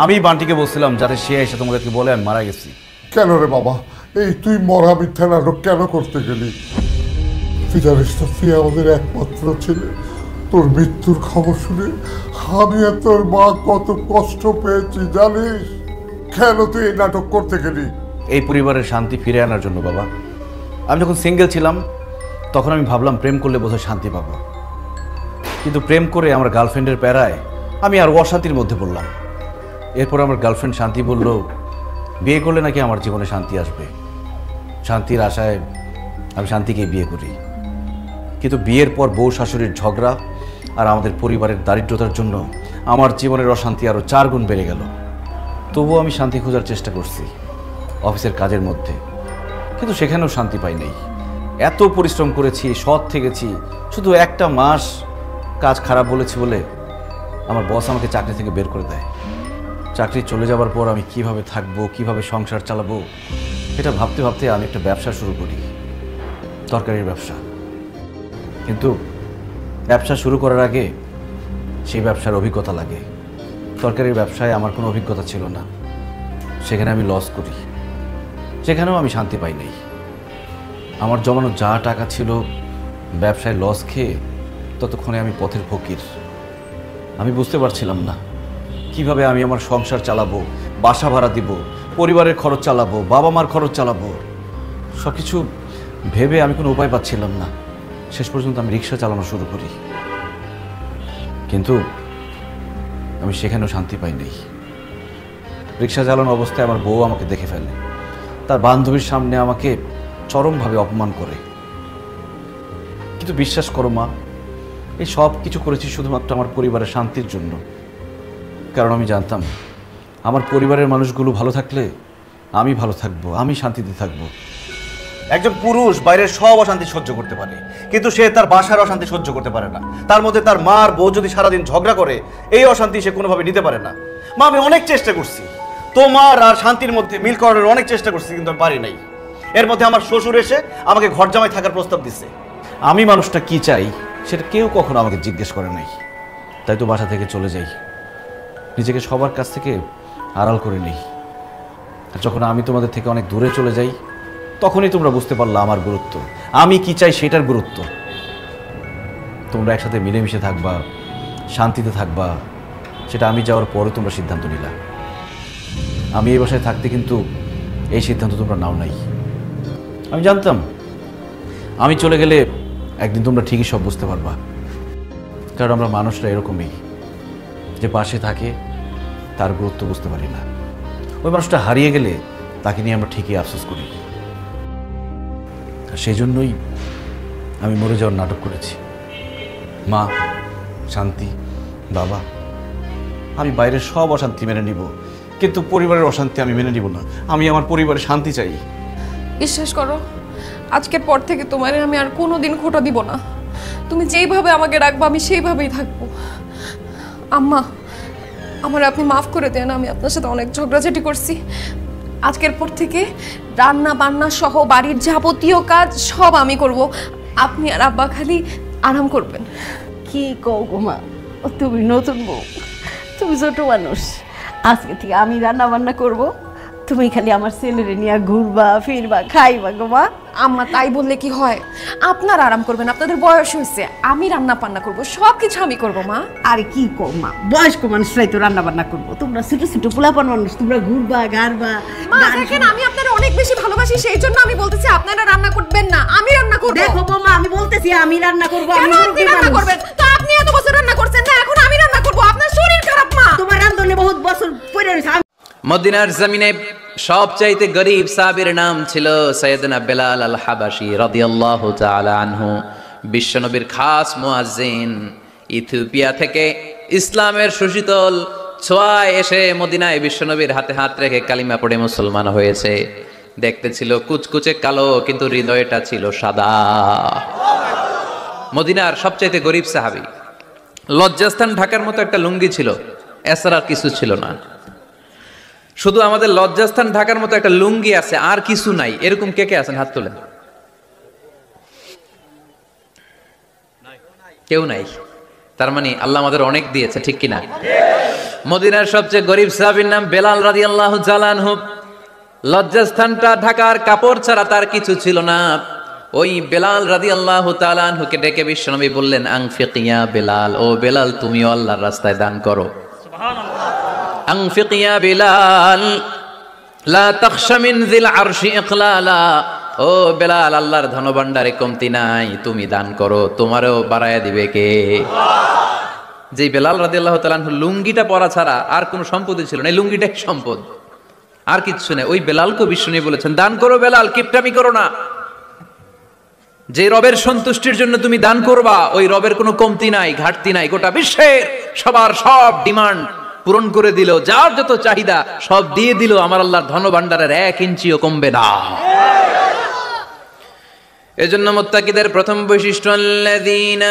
আমি বান্টিকে বলছিলাম যাতে সে এসে তোমাদেরকে বলে আমি মারা গেছি। কেন রে বাবা, এই তুই মরা মিথ্যা নাটক কেন করতে গেলি? ফিয়া আমাদের একমাত্র ছেলে, তোর মৃত্যুর খবর শুনে আমি আর তোর মা কত কষ্ট পেয়েছি জানিস? কেন তুই এই নাটক করতে গেলি? এই পরিবারের শান্তি ফিরে আনার জন্য বাবা। আমি যখন সিঙ্গেল ছিলাম তখন আমি ভাবলাম প্রেম করলে বোধহয় শান্তি পাবো, কিন্তু প্রেম করে আমার গার্লফ্রেন্ডের প্যারায় আমি আর অশান্তির মধ্যে পড়লাম। এরপর আমার গার্লফ্রেন্ড শান্তি বলল বিয়ে করলে নাকি আমার জীবনে শান্তি আসবে। শান্তির আশায় আমি শান্তিকে বিয়ে করি, কিন্তু বিয়ের পর বউ শাশুড়ির ঝগড়া আর আমাদের পরিবারের দারিদ্রতার জন্য আমার জীবনের অশান্তি আরও 4 গুণ বেড়ে গেল। তবুও আমি শান্তি খোঁজার চেষ্টা করছি অফিসের কাজের মধ্যে, কিন্তু সেখানেও শান্তি পাই নাই। এত পরিশ্রম করেছি, সৎ থেকেছি, শুধু একটা মাস কাজ খারাপ বলেছি বলে আমার বস আমাকে চাকরি থেকে বের করে দেয়। চাকরি চলে যাওয়ার পর আমি কিভাবে থাকবো, কিভাবে সংসার চালাবো, এটা ভাবতে ভাবতে আমি একটা ব্যবসা শুরু করি, তরকারির ব্যবসা। কিন্তু ব্যবসা শুরু করার আগে সেই ব্যবসার অভিজ্ঞতা লাগে। তরকারির ব্যবসায় আমার কোনো অভিজ্ঞতা ছিল না, সেখানে আমি লস করি, সেখানেও আমি শান্তি পাই নাই। আমার জমানো যা টাকা ছিল ব্যবসায় লস খেয়ে ততক্ষণে আমি পথের ফকির। আমি বুঝতে পারছিলাম না কিভাবে আমি আমার সংসার চালাবো, বাসা ভাড়া দিব, পরিবারের খরচ চালাবো, বাবা মার খরচ চালাবো। সব কিছু ভেবে আমি কোনো উপায় পাচ্ছিলাম না। শেষ পর্যন্ত আমি রিক্সা চালানো শুরু করি, কিন্তু আমি সেখানেও শান্তি পাই নাই। রিক্সা চালানো অবস্থায় আমার বউ আমাকে দেখে ফেলে, তার বান্ধবীর সামনে আমাকে চরমভাবে অপমান করে। কিন্তু বিশ্বাস করো মা, এই সব কিছু করেছি শুধুমাত্র আমার পরিবারের শান্তির জন্য। কারণ আমি জানতাম আমার পরিবারের মানুষগুলো ভালো থাকলে আমি ভালো থাকবো, আমি শান্তিতে থাকবো। একজন পুরুষ বাইরের সব অশান্তি সহ্য করতে পারে, কিন্তু সে তার বাসার অশান্তি সহ্য করতে পারে না। তার মধ্যে তার মা আর বউ যদি সারাদিন ঝগড়া করে, এই অশান্তি সে কোনোভাবে নিতে পারে না। মা, আমি অনেক চেষ্টা করছি তোমার আর শান্তির মধ্যে মিল করার অনেক চেষ্টা করছি, কিন্তু আমি পারি নাই। এর মধ্যে আমার শ্বশুর এসে আমাকে ঘর জামাই থাকার প্রস্তাব দিচ্ছে। আমি মানুষটা কি চাই সেটা কেউ কখনো আমাকে জিজ্ঞেস করে নাই, তাই তো বাসা থেকে চলে যাই, নিজেকে সবার কাছ থেকে আড়াল করে নেই। আর যখন আমি তোমাদের থেকে অনেক দূরে চলে যাই তখনই তোমরা বুঝতে পারলা আমার গুরুত্ব, আমি কি চাই সেটার গুরুত্ব। তোমরা একসাথে মিলেমিশে থাকবা, শান্তিতে থাকবা, সেটা আমি যাওয়ার পরে তোমরা সিদ্ধান্ত নিলা। আমি এই বাসায় থাকতে কিন্তু এই সিদ্ধান্ত তোমরা নাও নাই। আমি জানতাম আমি চলে গেলে একদিন তোমরা ঠিকই সব বুঝতে পারবা, কারণ আমরা মানুষরা এরকমই, যে পাশে থাকে তার গুরুত্ব বুঝতে পারি না। ওই মানুষটা হারিয়ে গেলে তাকে নিয়ে আমরা ঠিকই আফসোস করি। সেই জন্যই আমি মরে যাওয়ার নাটক করেছি। মা, শান্তি, বাবা, আমি বাইরের সব অশান্তি মেনে নিব, কিন্তু পরিবারের অশান্তি আমি মেনে নিব না। আমি আমার পরিবারের শান্তি চাই। বিশ্বাস করো, আজকের পর থেকে তোমারে আমি আর কোনোদিন খোটা দিব না। তুমি যেইভাবে আমাকে রাখবো আমি সেইভাবেই থাকবো। আম্মা, আমার আপনি মাফ করে দেন, আমি আপনার সাথে অনেক ঝগড়াঝাটি করছি। আজকের পর থেকে রান্না বান্না সহ বাড়ির যাবতীয় কাজ সব আমি করব, আপনি আর আব্বা খালি আরাম করবেন। কি কও গো মা, তুমি নতুন বউ, তুমি ছোট মানুষ, আজকে থেকে আমি রান্না বান্না করব, তুমি খালি আমার ছেলেরে নিয়ে ঘুরবা ফিরবা খাইবা গো মা। আম্মা তাই বললে কি হয়? আপনার আরাম করবেন, আপনাদের বয়স হয়েছে, আমি রান্না বান্না করব, সব কিছু আমি করব মা। আরে কি কও মা, বয়স্ক মানুষরাই তো রান্না বান্না করবো, তোমরা ছোট ছোট পোলাপান মানুষ, তোমরা ঘুরবা গারবা। মা দেখেন, আমি আপনারা অনেক বেশি ভালোবাসি, সেই জন্য আমি বলতেছি আপনারা রান্না করবেন না, আমি রান্না করব। দেখো বৌমা, আমি বলতেছি আমি রান্না করব। কেন আপনি রান্না করবেন? তো আপনি এত বছর রান্না করছেন না, এখন আমি রান্না করব। আপনার শরীর খারাপ মা, তোমার রান্ধনে বহুত বছর পরে রয়েছে। মদিনার জমিনে সবচাইতে গরিব সাহাবীর নাম ছিল সাইয়েদনা বেলাল আল হাবাশী রাদিয়াল্লাহু তাআলা আনহু। বিশ্বনবীর খাস মুয়াজ্জিন, ইথিওপিয়া থেকে ইসলামের সুশীতল ছোঁয়ায় এসে মদিনায় বিশ্বনবীর হাতে হাত রেখে কালিমা পড়ে মুসলমান হয়েছে। দেখতে ছিল কুচকুচে কালো, কিন্তু হৃদয়টা ছিল সাদা। মদিনার সবচাইতে গরিব সাহাবী। লজ্জাস্থান ঢাকার মতো একটা লুঙ্গি ছিল, এছাড়া কিছু ছিল না। শুধু আমাদের লজ্জাস্থান ঢাকার মতো একটা লুঙ্গি আছে, আর কিছু নাই। এরকম কে কে আছেন? হাত তোলেন। কেউ নাই। তার মানে আল্লাহ আমাদের অনেক দিয়েছে, ঠিক কিনা? মদিনার সবচেয়ে গরিব সাহাবীর নাম বেলাল রাদিয়াল্লাহু তাআলা আনহু। লজ্জাস্থানটা ঢাকার কাপড় ছাড়া তার কিছু ছিল না। ওই বেলাল রাদিয়াল্লাহু তাআলা আনহুকে ডেকে বিশ্বনবী বললেন, আনফিক ইয়া বেলাল, ও বেলাল তুমিও আল্লাহর রাস্তায় দান করো। আনফিক ইয়া বেলাল লা তাখশা মিন যিল আরশি ইকলালা, ও বেলাল আল্লাহর ধনভাণ্ডারে কমতি নাই, তুমি দান করো, তোমারও বাড়ায়া দিবে কে? যে বেলাল রাদিয়াল্লাহু তাআলা আনহু লুঙ্গিটা পরা ছাড়া আর কোনো সম্পত্তি ছিল না, এই লুঙ্গিটাই সম্পদ, আর কিচ্ছু নেই। ওই বেলালকে বিষ্ণু বলেছেন, দান করো বেলাল, কিপটামি করো না। যে রবের সন্তুষ্টির জন্য তুমি দান করবা, ওই রবের কোনো কমতি নাই, ঘাটতি নাই। গোটা বিশ্বের সবার সব ডিমান্ড পূরণ করে দিল, যার যত চাহিদা সব দিয়ে দিল, আমার আল্লাহর ধনভাণ্ডারের 1 ইঞ্চিও কমবে না। এজন্য মুত্তাকিদের প্রথম বৈশিষ্ট্য, আল্লাযীনা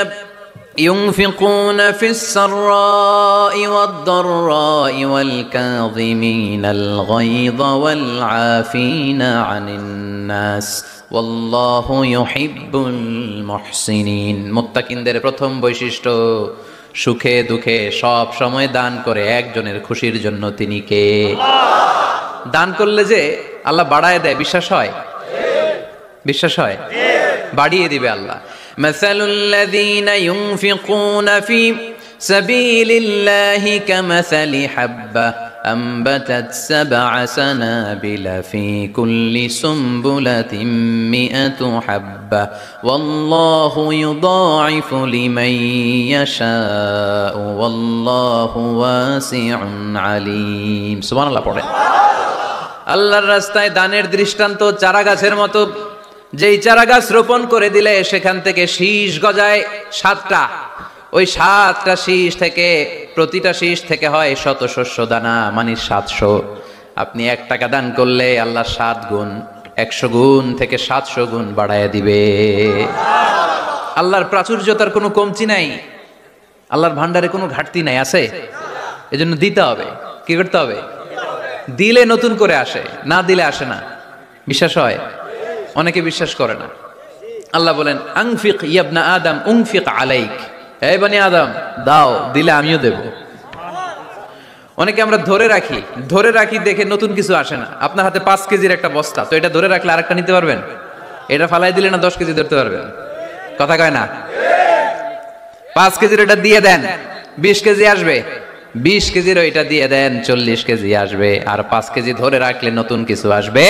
ইউনফিকুনা ফিস সাররাই ওয়াদ-দাররাই ওয়াল কাযিমিনাল গায়যা ওয়াল আফিনা আনিন নাস ওয়াল্লাহু ইউহিব্বুল মুহসিনিন। মুত্তাকিনদের প্রথম বৈশিষ্ট্য, সুখে দুঃখে সব সময় দান করে একজনের খুশির জন্য। তিনি কে? দান করলে যে আল্লাহ বাড়ায় দেয়, বিশ্বাস হয়? বিশ্বাস হয়? বাড়িয়ে দিবে আল্লাহ। মাসালুল্লাযীনা ইউনফিকুনা ফি সাবিলিল্লাহি কামাসালি হাব্বা أنبتت 7 سنابل في كل سنبلة 100 حبة والله يضاعف لمن يشاء والله واسع عليم। সুবহানাল্লাহ পড়েন। আল্লাহর রাস্তায় দানের দৃষ্টান্ত চারা গাছের মতো। যেই চারা গাছ রোপণ করে দিলে সেখান থেকে শীষ গজায় 7টা। ওই 7টা শীষ থেকে, প্রতিটা শীষ থেকে হয় শত শস্য দানা, মানে 700। আপনি 1 টাকা দান করলে আল্লাহ 7 গুণ, 100 গুণ থেকে 700 গুণ বাড়ায় দিবে। আল্লাহর প্রাচুর্যতার কোনো কমতি নাই, আল্লাহর ভান্ডারে কোনো ঘাটতি নাই, আছে? এজন্য দিতে হবে। কি করতে হবে? দিলে নতুন করে আসে, না দিলে আসে না। বিশ্বাস হয়? অনেকে বিশ্বাস করে না। আল্লাহ বলেন, আনফিক ইয়া ইবনা আদম উনফিক আলাইক, এই বনি আদম দাও, দিলে আমিও দেব। অনেকে আমরা ধরে রাখি দেখে নতুন কিছু আসে না। আপনার হাতে 5 কেজির একটা বস্তা, তো এটা ধরে রাখলে আরেকটা নিতে পারবেন? এটা ফালাই দিলে না 10 কেজি ধরতে পারবেন? কথা কয় না? 5 কেজির এটা দিয়ে দেন, 20 কেজি আসবে। 20 কেজির ওইটা দিয়ে দেন, 40 কেজি আসবে। আর 5 কেজি ধরে রাখলে নতুন কিছু আসবে।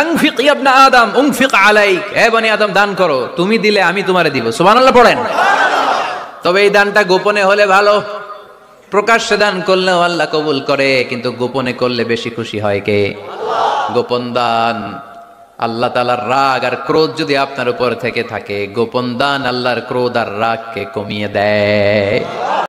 আনফিক ইয়া ইবনা আদম উনফিক আলাইক, হে বনি আদম দান করো, তুমি দিলে আমি তোমারে দিব। সুবহানাল্লাহ পড়েন। তবে এই দানটা গোপনে হলে ভালো। প্রকাশ্যে দান করলেও আল্লাহ কবুল করে, কিন্তু গোপনে করলে বেশি খুশি হয় কে? গোপন দান। আল্লাহ তাআলার রাগ আর ক্রোধ যদি আপনার উপর থেকে থাকে, গোপন দান আল্লাহর ক্রোধ আর রাগকে কমিয়ে দেয়।